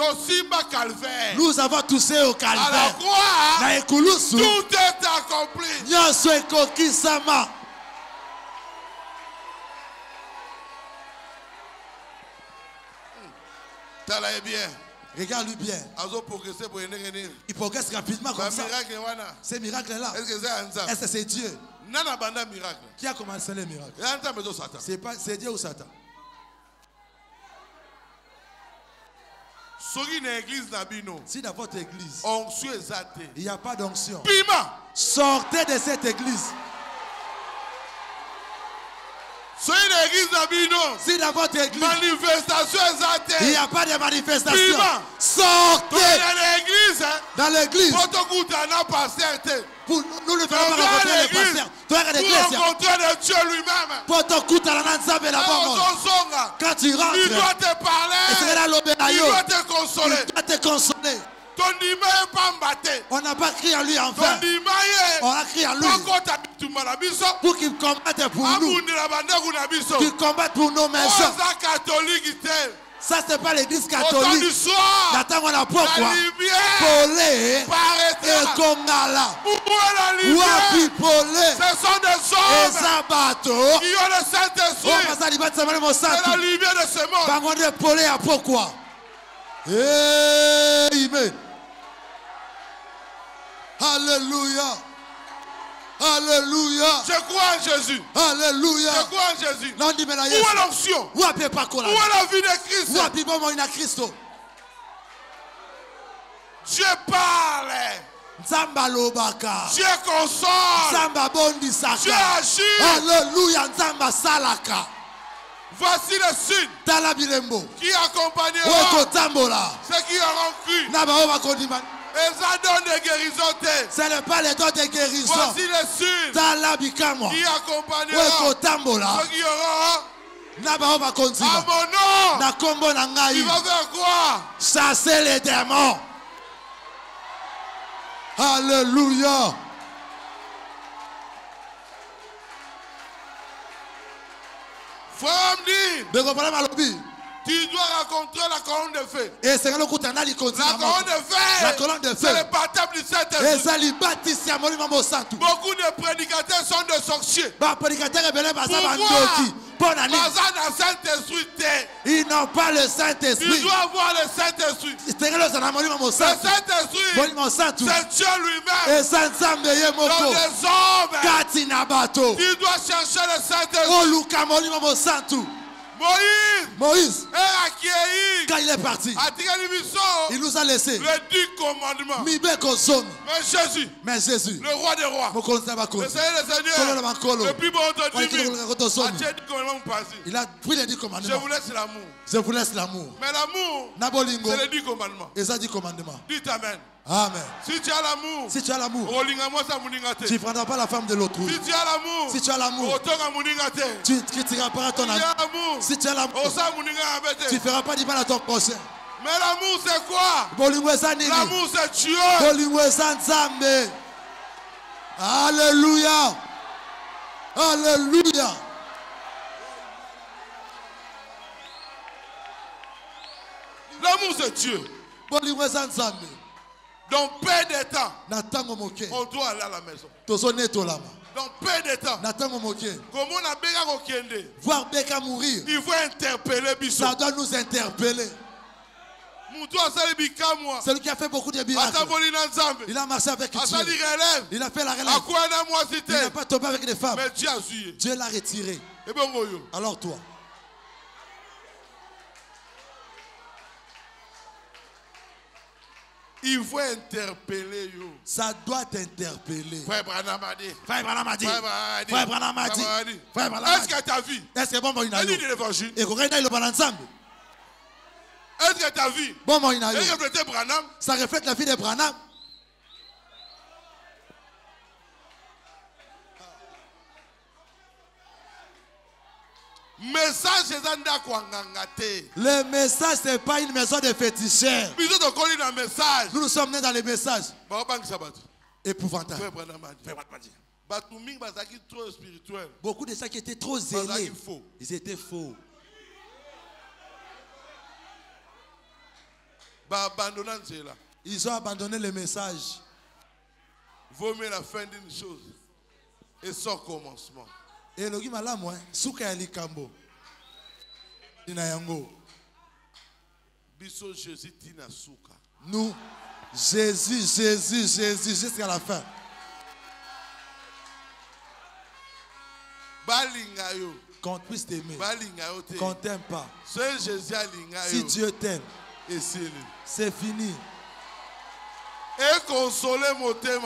Nous avons touché au calvaire. Tout est accompli. Regarde-lui bien. Il progresse rapidement comme ça. Ces miracles-là, est-ce que c'est Dieu? Qui a commencé les miracles? C'est Dieu ou Satan? Si dans votre église, il n'y a pas d'onction, sortez de cette église. Si dans votre église, il n'y a pas de manifestation, sortez dans l'église. Nous ne verrons pas rencontrer le pasteur. Pour rencontrer le Dieu lui-même. Quand tu rentres, il doit te parler. Il doit te consoler. Il doit te consoler. On n'a pas crié à lui en vain. On a crié à lui pour qu'il combatte pour nous. Qu'il combatte pour nos maisons. Ça, c'est pas l'église catholique. D'attendre on a pourquoi. Polé et Kongala. Wapi Polé. Ce sont des hommes qui ont le Saint-Esprit. C'est la lumière de ce monde. Bangonde Polé à pourquoi. Amen. Alléluia. Alléluia. Je crois en Jésus. Alléluia. Je crois en Jésus. Où est l'onction? Où est la vie de Christ? Dieu parle. Dieu console. Dieu agit. Alléluia. Voici le signe qui accompagnera ceux qui auront cru. Et ça donne des guérisons. Ce n'est pas les dons de guérison. Voici le signe qui accompagnera ceux qui auront. À mon nom, il va faire quoi? Chasser les démons. Alléluia. Frère dit, tu dois rencontrer la colonne de feu. La colonne de feu, c'est le baptême du Saint-Esprit. Beaucoup de prédicateurs sont des sorciers. Pourquoi? Ils n'ont pas le Saint-Esprit. Ils doivent avoir le Saint-Esprit. Le Saint-Esprit, c'est Dieu lui-même. Dans des hommes. Tu dois chercher le Saint-Esprit. Moïse, quand il est parti, il nous a laissé le 10 commandements. Mais Jésus, le roi des rois, le Seigneur des seigneurs, le plus bon de il a pris les 10 commandements. Je vous laisse l'amour. Je vous laisse l'amour. Mais l'amour, c'est les 10 commandements. Et ça 10 commandements. Dites Amen. Amen. Si tu as l'amour, tu ne prendras pas la femme de l'autre. Si tu as l'amour, tu ne critiqueras pas ton ami. Si tu as l'amour, tu ne feras pas du mal à ton prochain. Mais l'amour c'est quoi? L'amour c'est Dieu. Alléluia. Alléluia. L'amour c'est Dieu. Dans peu de temps, on doit aller à la maison. Dans peu de temps, comment on a Beka Kokende, voir Beka mourir, il faut interpeller Bissot. Ça doit nous interpeller. Celui qui a fait beaucoup de miracles. Il a marché avec Dieu. Il a fait la relève. Il n'a pas tombé avec des femmes. Mais Dieu l'a retiré. Alors toi, il faut interpeller. Ça doit t'interpeller. Frère Branham a dit. Frère Branham a dit. Frère Branham a dit. Est-ce que tu as vu? Est-ce que bon il a dit l'évangile? Et qu'on est ensemble. Est-ce que tu as vu? Bon il a Branham. Ça reflète la vie de Branham. Le message, ce n'est pas une maison de féticheurs. Nous sommes nés dans les messages. Épouvantable. Beaucoup de gens qui étaient trop zélés, ils étaient faux. Ils ont abandonné le message. Vaut mieux la fin d'une chose et son commencement. Et le gars moi, souka yali kambo. Dinayango. Biso Jésus tina souka. Nous, Jésus, jusqu'à la fin. Balingayo. Qu'on puisse t'aimer. Balingayo te. Qu'on t'aime pas. Si Dieu t'aime, c'est fini. Et consoler mon thème.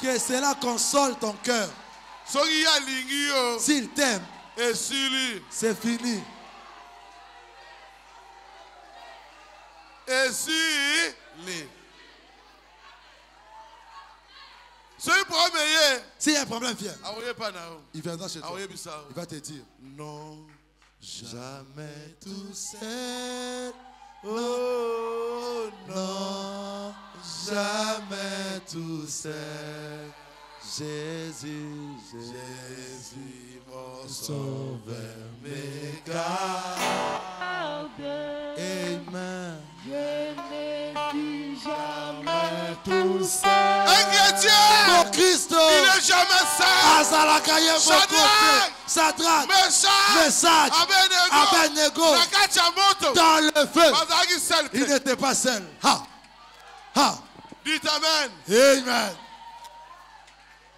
Que cela console ton cœur. S'il t'aime, c'est fini. Et si s'il y a un problème, viens. Il viendra chez toi. Il va te dire non, jamais tout seul. Oh non, jamais tout seul. Jésus, mon sauveur, mes gardes. Amen. Je ne suis jamais tout seul. Un chrétien, mon Christ, il n'est jamais seul. Shadrach, Meshach, Abednego, dans le feu, il n'était pas seul. Dites Amen. Amen.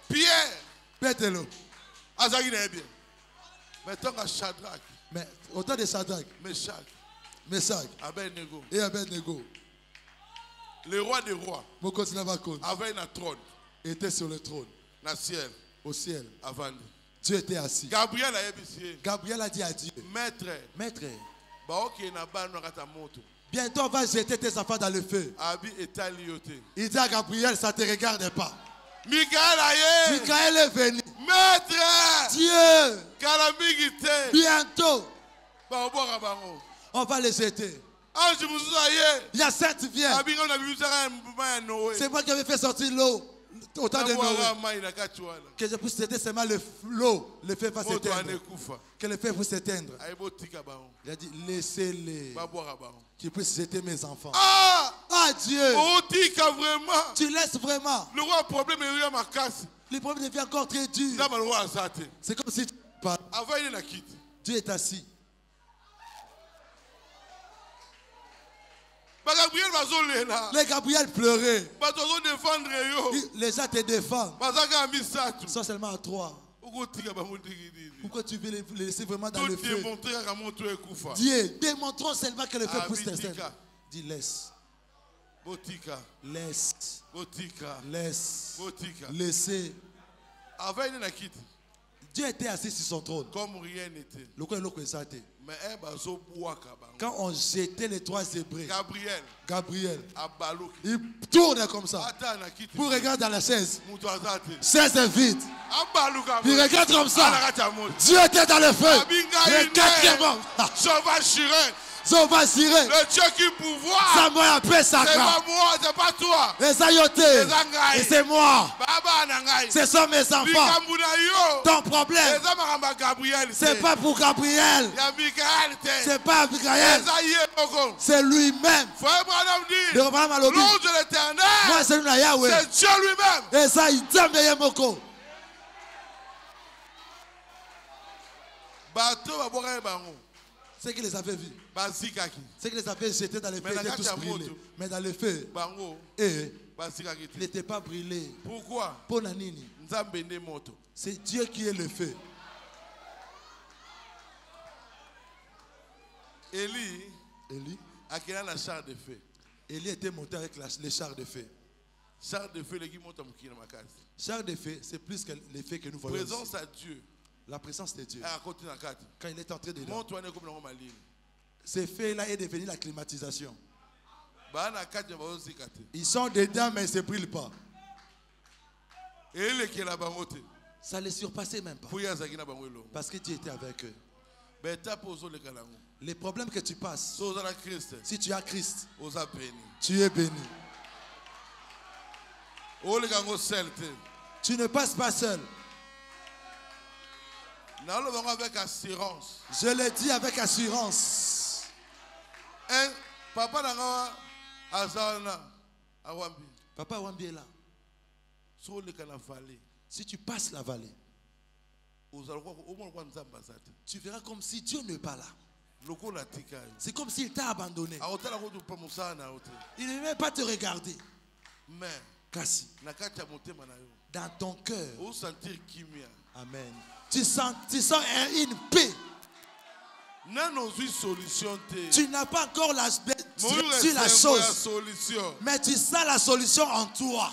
Pierre, Pételo. Azagi n'est bien. Mais tant que Shadrach, mais autant de Shadrach, Meshach, Abednego et Abednego, le roi des rois, avait un trône, était sur le trône, au ciel, avant. Dieu était assis. Gabriel a dit à Dieu, Maître, bientôt on va jeter tes enfants dans le feu. Il dit à Gabriel, ça ne te regarde pas. Michael est venu. Maître, Dieu, bientôt, on va les jeter. Il y a 7 vient. C'est moi qui avais fait sortir l'eau au temps de Noé. Que je puisse jeter seulement l'eau. Le feu va s'éteindre. Que le feu puisse s'éteindre. Il a dit, laissez-les. Qui puisse jeter mes enfants. Ah Dieu. Tu laisses vraiment. Le problème devient encore très dur. C'est comme si tu parles. Dieu est assis. Les Gabriel pleurait. Les gens te défendent. Ils sont seulement à 3. Pourquoi tu veux les laisser vraiment dans le feu? Dieu, démontrons seulement que le feu pousse tes scènes. Dis laisse. Laisse. Laisse. Laissez. Dieu était assis sur son trône. Comme rien n'était. Quand on jetait les 3 Hébreux, Gabriel, il tourne comme ça. Pour regarder dans la chaise. 16 est vide. Il regarde comme ça. Dieu était dans le feu. Le 4e homme. Le Dieu qui pouvoir. C'est pas moi, c'est pas toi. Et c'est moi. Ce sont mes enfants. Ton problème, c'est pas pour Gabriel. C'est pas Michael. C'est lui-même. L'ange de l'Éternel, c'est Dieu lui-même. C'est qu'ils les avaient vus. C'est qu'ils les avaient jetés dans les feux. Ils étaient tous brûlés. Mais dans les feux, ils n'étaient pas brûlés. Pourquoi? C'est Dieu qui est le feu. Élie a créé la char de feu. Élie était monté avec les chars de feu. Char de feu, char de feu, c'est plus que les feux que nous voyons. Présence à Dieu. La présence de Dieu. Quand il est entré dedans, ce feu-là est devenu la climatisation. Ils sont dedans, mais ils ne se brûlent pas. Ça ne les surpassait même pas. Parce que Dieu était avec eux. Les problèmes que tu passes, si tu as Christ, tu es béni. Tu ne passes pas seul. Avec assurance. Je le dis avec assurance. Papa Wambi est là. Si tu passes la vallée, tu verras comme si Dieu n'est pas là. C'est comme s'il t'a abandonné. Il ne veut même pas te regarder. Mais dans ton cœur, amen. Tu sens une paix. Tu n'as pas encore la chose, mais tu sens la solution en toi.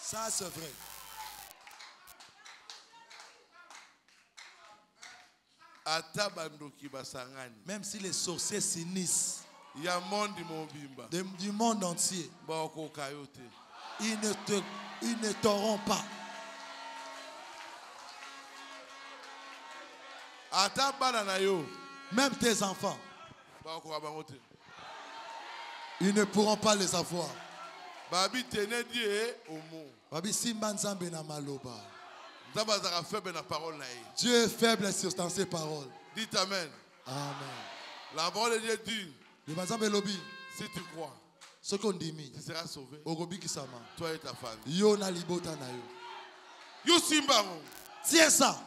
Ça, c'est vrai. Même si les sorciers s'unissent du monde entier, ils ne t'auront pas. Même tes enfants, ils ne pourront pas les avoir. Dieu est faible sur ses paroles. Dites amen. Amen. La parole de Dieu dit, si tu crois, tu seras sauvé. Toi et ta famille. Tiens ça.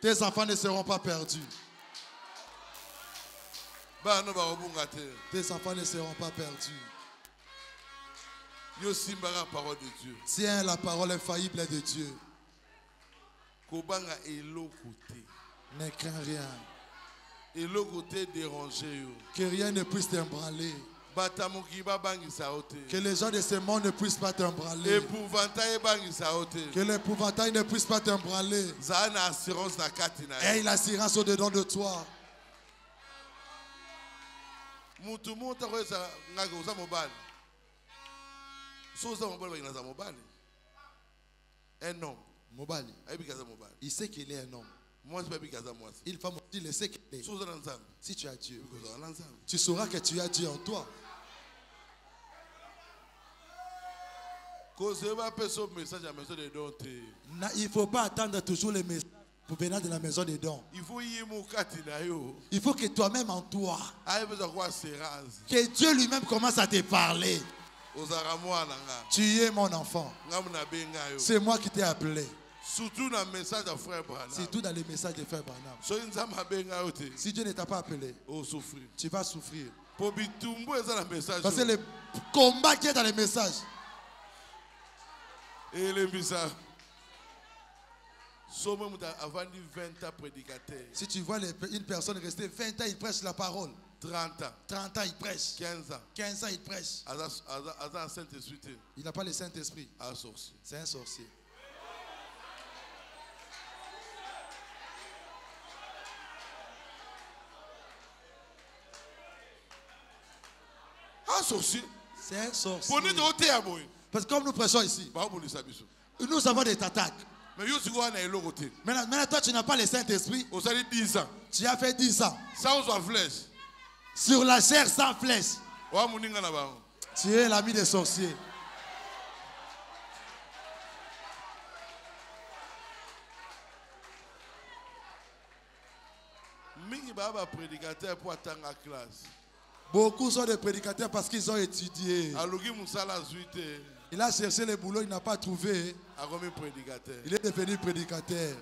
Tes enfants ne seront pas perdus. Tes enfants ne seront pas perdus. Tiens la parole infaillible de Dieu. Ne crains rien. Que rien ne puisse t'embranler. Que les gens de ce monde ne puissent pas t'embranler. Que l'épouvantail ne puisse pas t'embranler. Aie l'assurance au-dedans de toi. Un homme. Mobali. Il sait qu'il est un homme. Il faut il sait qu'il est. Si tu as Dieu, tu sauras que tu as Dieu en toi. Il ne faut pas attendre toujours les messages pour venir de la maison des dons. Il faut que toi-même en toi, que Dieu lui-même commence à te parler. Tu es mon enfant. C'est moi qui t'ai appelé. Surtout dans le message de frère Branham. Surtout dans les messages de frère Branham. Si Dieu ne t'a pas appelé, tu vas souffrir. Parce que le combat qui est dans les messages. Et les messages. Si tu vois une personne rester 20 ans, il prêche la parole. 30 ans, il prêche. 15 ans, il prêche. Il n'a pas le Saint-Esprit. C'est un sorcier. C'est un sorcier. Parce que comme nous prêchons ici, nous avons des attaques. Maintenant, toi, tu n'as pas le Saint-Esprit. Tu as fait 10 ans. Sur la chair sans flèche. Tu es l'ami des sorciers. Beaucoup sont des prédicateurs parce qu'ils ont étudié. Il a cherché le boulot, il n'a pas trouvé. Il est devenu prédicateur.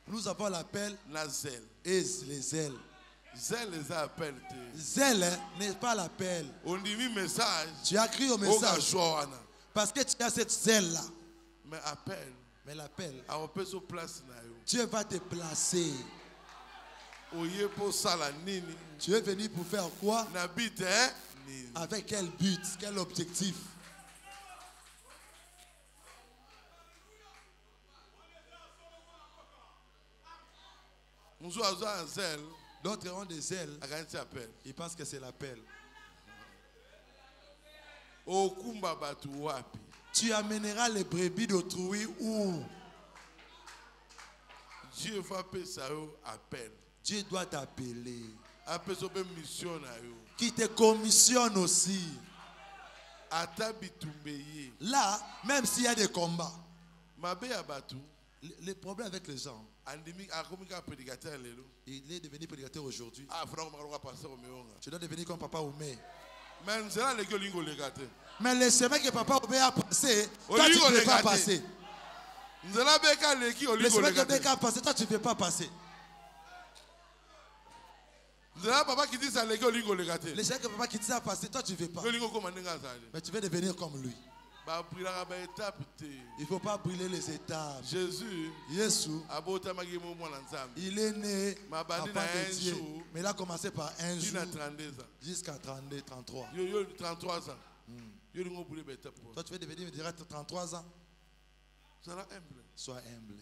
Nous avons l'appel et les ailes. Zèle n'est pas l'appel. Tu as crié au message parce que tu as cette zèle-là. Mais l'appel, Dieu va te placer. Tu es venu pour faire quoi? Avec quel but, quel objectif? D'autres ont des ailes. Ils pensent que c'est l'appel. Tu amèneras les brebis d'autrui où? Dieu va appeler. Dieu doit t'appeler. Qui te commissionne aussi. Là, même s'il y a des combats, les problèmes avec les gens. Il est devenu prédicateur aujourd'hui. Tu dois devenir comme Papa Oumé. Mais le chemin que Papa Oumé a passé, toi tu ne peux pas passer. Le chemin que Beka a passé, toi tu ne peux pas passer. Le chemin que Papa Kitty a passé, toi tu ne veux pas. Mais tu veux devenir comme lui. Il ne faut pas brûler les étapes. Jésus, il est né enfant de Dieu. Mais il a commencé par un jour jusqu'à 32, 33. 33 ans. Toi tu veux devenir direct 33 ans. Sois humble.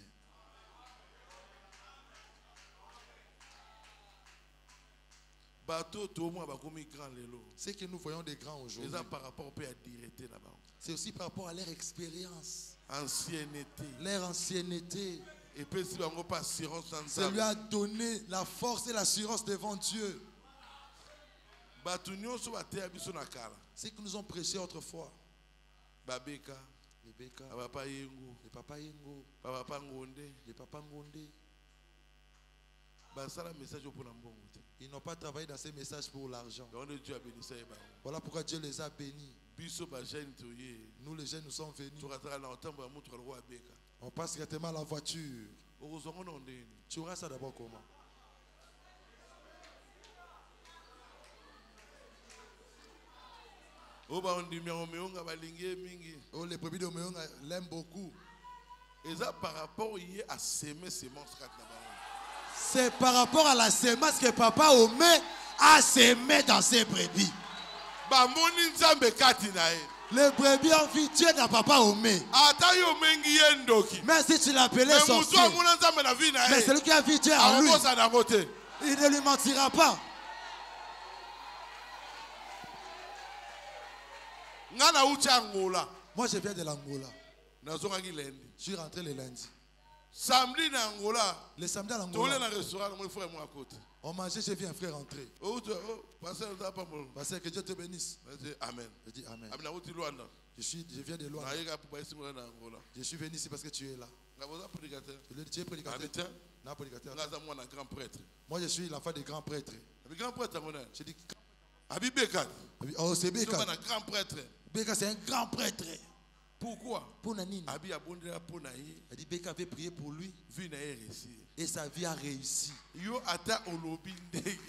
C'est que nous voyons des grands aujourd'hui. C'est aussi par rapport à leur expérience, leur ancienneté. Ça lui a donné la force et l'assurance devant Dieu. C'est que nous ont prêché autrefois. Les Beka, les Papa Yengo, les Papa Ngonde. Ils n'ont pas travaillé dans ces messages pour l'argent. Voilà pourquoi Dieu les a bénis. Nous les jeunes nous sommes venus. On passe directement à la voiture. Tu auras ça d'abord comment? Oh, les brebis de Omeonga l'aiment beaucoup. C'est par rapport à la semence que Papa Omé a semé dans ses brebis. Les brebis ont vu Dieu dans Papa Omé. Mais si tu l'appelais sorcier, mais celui qui a vu Dieu en lui, il ne lui mentira pas. Moi je viens de l'Angola. Je suis rentré le lundi. Le samedi à l'Angola, on mangeait, j'ai vu un frère rentrer. Pasteur, que Dieu te bénisse. Amen. Je dis Amen. Je viens de loin. Je suis venu ici parce que tu es là. Tu es prédicateur. Moi je suis l'enfant des grands prêtres. Je dis, oh, c'est Beka. Beka c'est un grand prêtre. Pourquoi? Pour Nanine. Elle dit Beka avait prié pour lui. Et sa vie a réussi.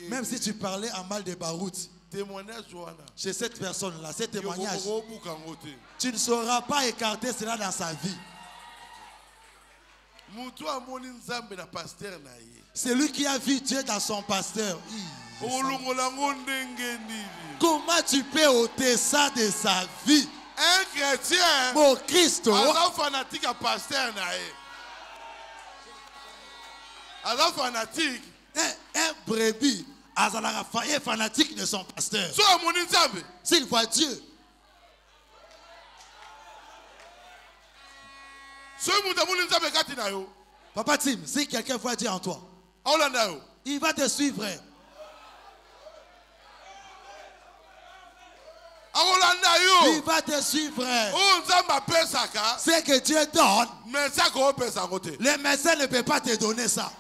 Même si tu parlais en mal de Barout, chez cette personne-là, ce témoignage, tu ne sauras pas écarter cela dans sa vie. C'est lui qui a vu Dieu dans son pasteur. Comment tu peux ôter ça de sa vie? Un chrétien, mon Christ, un fanatique à pasteur, un fanatique, un brebis, un fanatique de son pasteur. S'il voit Dieu, Papa Tim, si quelqu'un voit Dieu en toi, il va te suivre. Il va te suivre. C'est que Dieu donne. Les médecins ne peuvent pas te donner ça.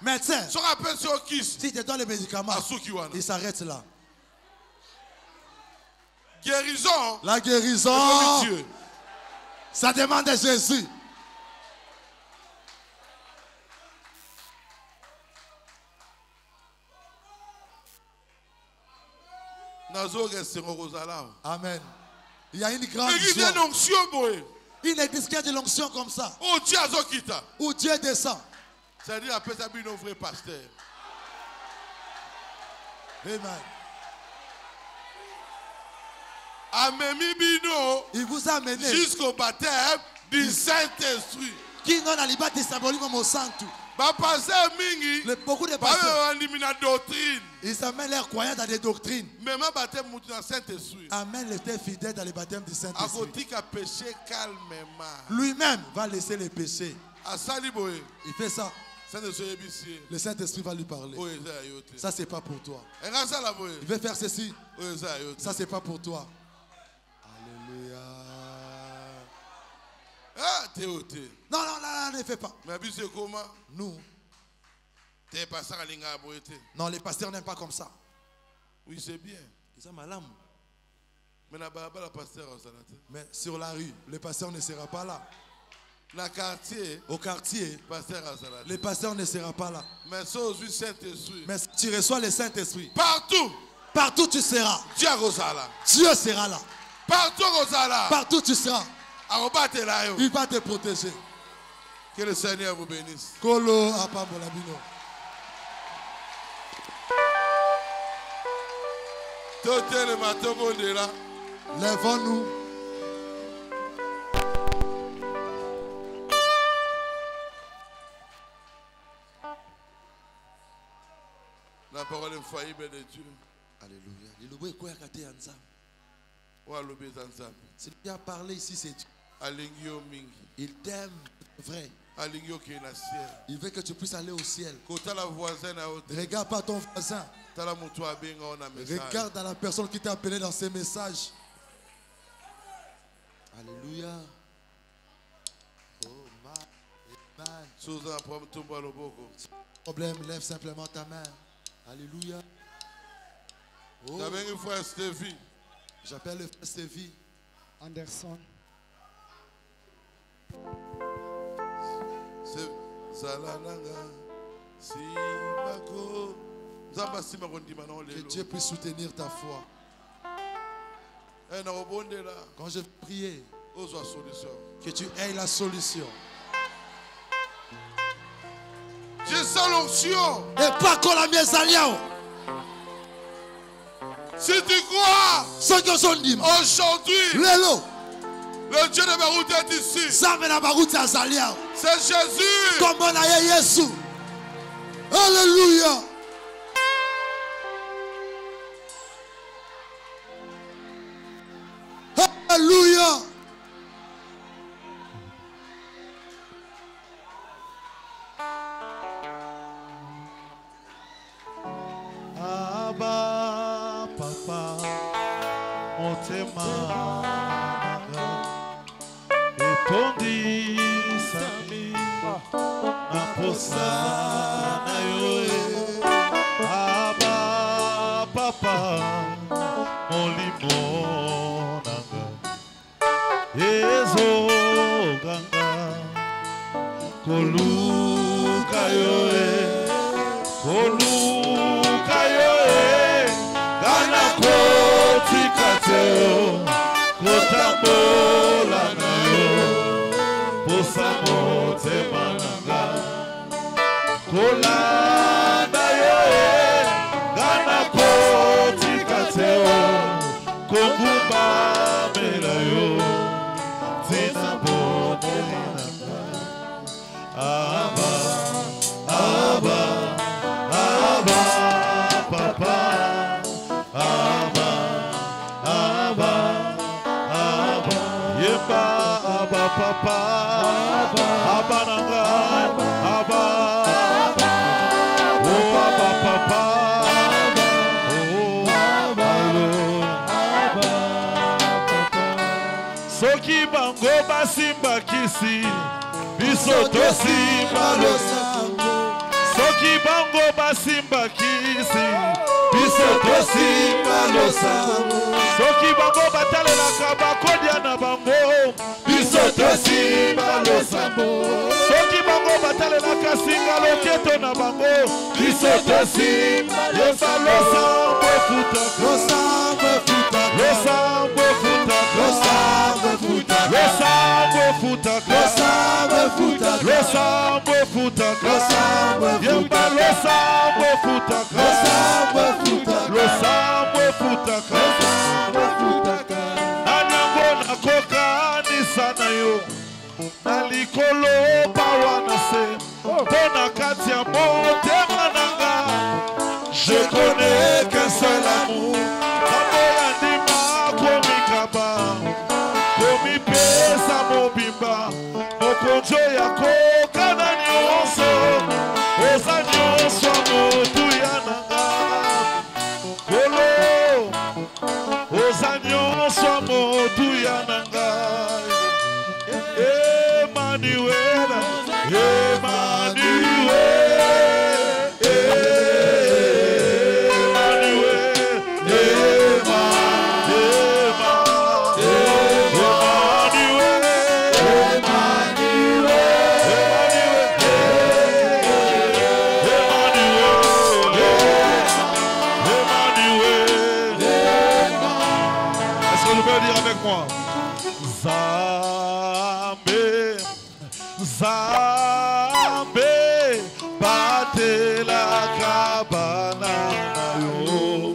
Médecin, si tu donnes les médicaments, il s'arrête là. Guérison. La guérison, ça demande de Jésus. Amen. Il y a une grande onction. Une église qui a de l'onction comme ça. Où Dieu descend. C'est-à-dire après ça, il y a un vrai pasteur. Amen. Il vous a amené jusqu'au baptême du Saint-Esprit. Qui non a libat de symbolique comme au santu. Beaucoup de pasteurs, ils amènent leurs croyants dans des doctrines. Amène les fidèles dans le baptême du Saint-Esprit. Lui-même va laisser les péchés. Il fait ça. Le Saint-Esprit va lui parler. Ça, c'est pas pour toi. Il veut faire ceci. Ça, c'est pas pour toi. Alléluia. Non, ne fais pas. Nous. Non, les pasteurs n'aiment pas comme ça. Oui, c'est bien. Mais sur la rue, le pasteur ne sera pas là. Au quartier, le pasteur ne sera pas là. Mais tu reçois le Saint-Esprit. Partout tu seras. Dieu sera là. Partout tu seras. Il va te protéger. Que le Seigneur vous bénisse. Lèvons-nous. La parole infaillible de Dieu. Alléluia. Si tu as parlé ici, c'est Dieu. Il t'aime, vrai. Il veut que tu puisses aller au ciel. Regarde pas ton voisin. Regarde à la personne qui t'a appelé dans ces messages. Alléluia. Oh, problème, lève simplement ta main. Alléluia. Oh. J'appelle le frère Stevie Anderson. Que Dieu puisse soutenir ta foi. Quand je prie, que tu aies la solution. J'ai sans l'onction. Et pas qu'on la mienne alliance. Si tu crois aujourd'hui, le Dieu de Barout est ici. C'est Jésus. Comme on a Jésus. Alléluia. Alléluia. Abba, papa, motema etondi sami na posa na yo. Abba, papa, molimo nanga ezo ganga koluka yo koluka yo gana kotika teo kotambola na yo posa motema nanga kolanda yo gana kotika teo kongumba mela yo tina boneli nanga. Abba, Abba, Abba, papa, Abba, Abba, Abba, Yeba. papa, abananga, aba, oh aba papa, oh aba, soki bango basimba kisi, biso tosimba losambo. Soki bango basimba kisi, biso tosimba losambo. Soki bango batalelaka bakodia na bango, biso tosimba losambo. Soki bango batalelaka singa loketo na bango, biso tosimba losambo. Losambo futa, losambo futa, losambo futa, losambo futa, losambo futa, losambo futa, losambo yemba losambo futa, losambo futa, losambo futa, losambo futa. Nanyango na koka ni sana yo, nalikolo bawana se, tona katia monte mananga. Je connais qu'un seul amour, amour andima komikaba, komipesa mobimba, mokonjo yako kanani onso, ozanyo swamo tuyananga, kolo, ozanyo swamo tuyananga, Emmanuel, Emmanuel. Zambe batela kabana yo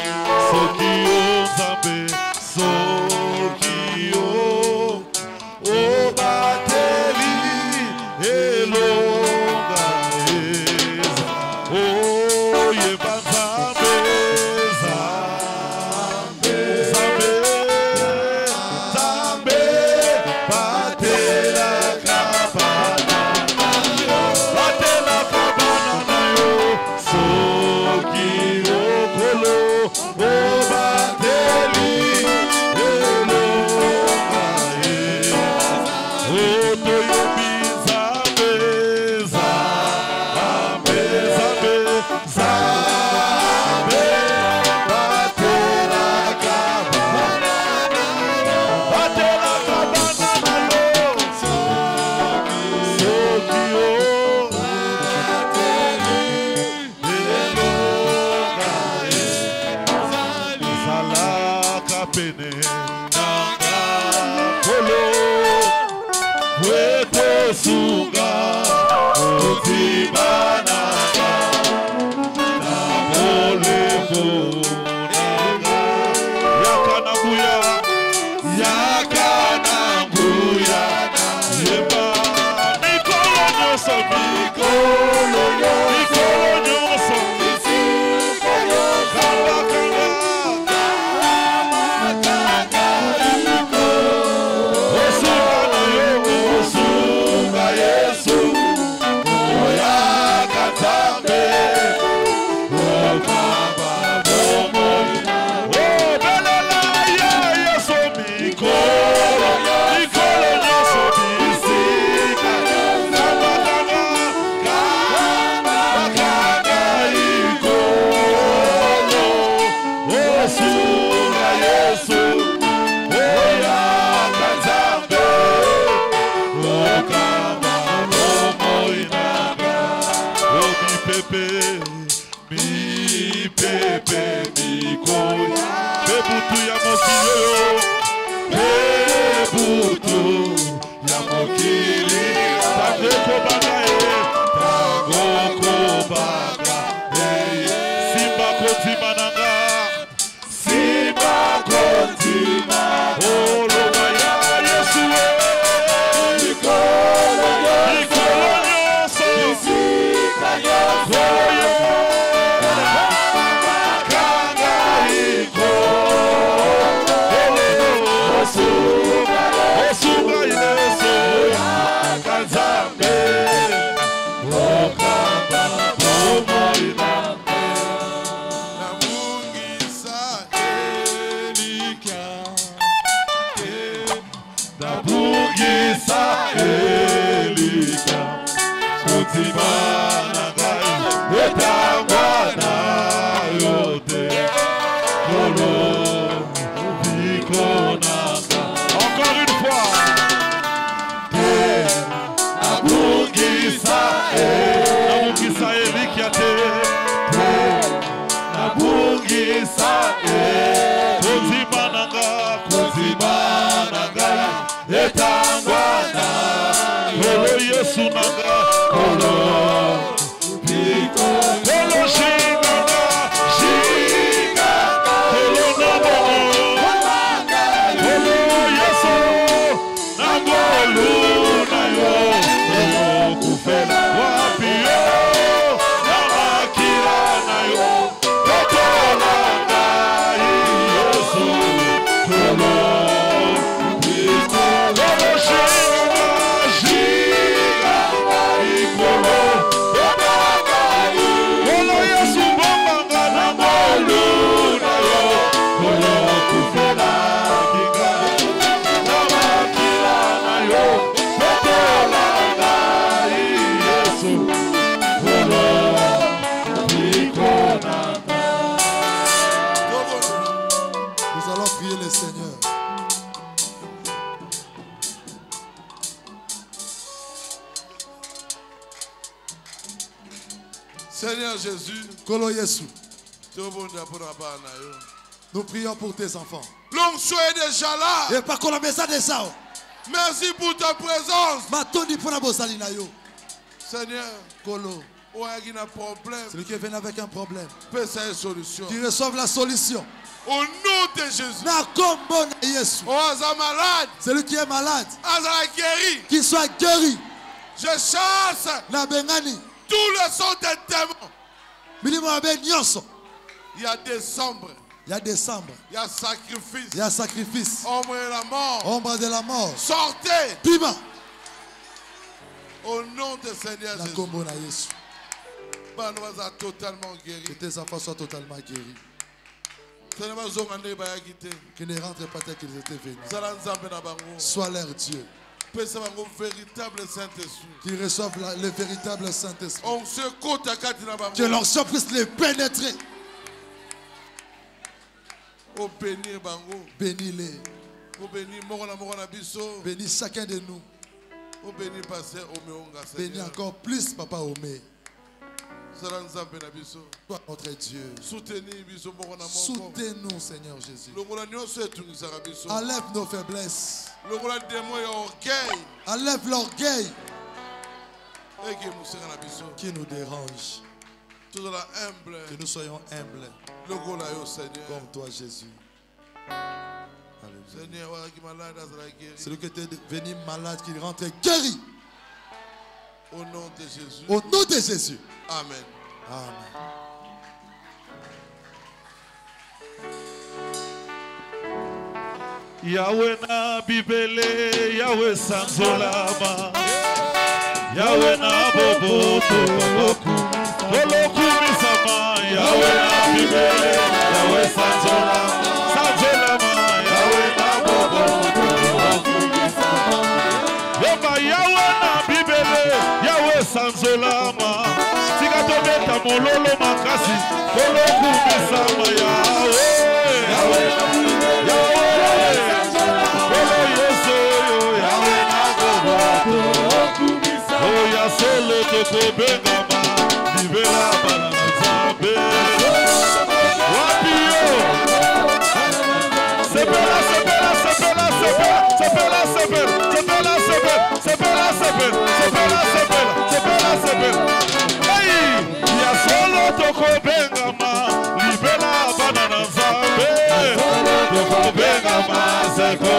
Sokio Zambe Sokio o bateli elonga eza o yeba Zambe Zambe Zambe Zambe batela Nabungisa elikiate Nabungisa Kuzimananga Etangwana Kolo Yesu nanga Kolo Piko Kolo Shinganga Kolo Namo Kolo Yesu Nangolu Nayo Kolo Kufela Wapio Namakira Nayo Kolo Yesu Kolo Piko Kolo Shinganga Kolo Yesu Bambanga Nangolu Nayo Kolo Kufela Kinga Namakira Nayo Yesu Kolo Piko Nous allons prier le Seigneur. Seigneur Jésus, Kolo Yesu, nous prions pour tes enfants. l'onction est déjà là. Et par contre, la message de ça. Merci pour ta présence. Seigneur, Kolo, celui qui est venu avec un problème, qui reçoive la solution. Au nom de Jésus. Malade. Celui qui est malade, guéri. Qu'il soit guéri. Je chasse tout le son des démons. Il y a décembre. Il y a décembre. Il y a sacrifice. Il y a sacrifice. Ombre de la mort. Ombre de la mort. Sortez. Pima. Au nom de Seigneur Jésus. Totalement guéri. Que tes enfants soient totalement guéris. Qu'ils ne rentrent pas tel qu'ils étaient venus. Sois leur Dieu. Qu'ils reçoivent le véritable Saint-Esprit. Que l'onction puisse les pénétrer. Bénis-les. Bénis chacun de nous. Bénis encore plus Papa Omé. Toi notre Dieu. Soutenez-nous Seigneur Jésus. Enlève nos faiblesses. Enlève l'orgueil qui nous dérange. Que nous soyons humbles comme toi Jésus. Celui qui était venu malade, qu'il rentre guéri. Au nom de Jésus. Au nom de Jésus. Amen. Amen. Yahweh na bibele, Yahweh sanzolama, Yahweh na boboto, Koloku misama, Yahweh na bibele, Yahweh sanzolama, Yahweh na boboto, Yahweh na bibele, Yahweh sanzolama, Sikatobeta mololo makasi, Koloku misama, Yahweh, Yahweh na solo toko bengama libera bana nzambe wapio sepela sepela sepela sepela sepela sepela sepela sepela sepela sepela sepela sepela sepela hey ya solo toko bengama libera bana nzambe toko bengama seko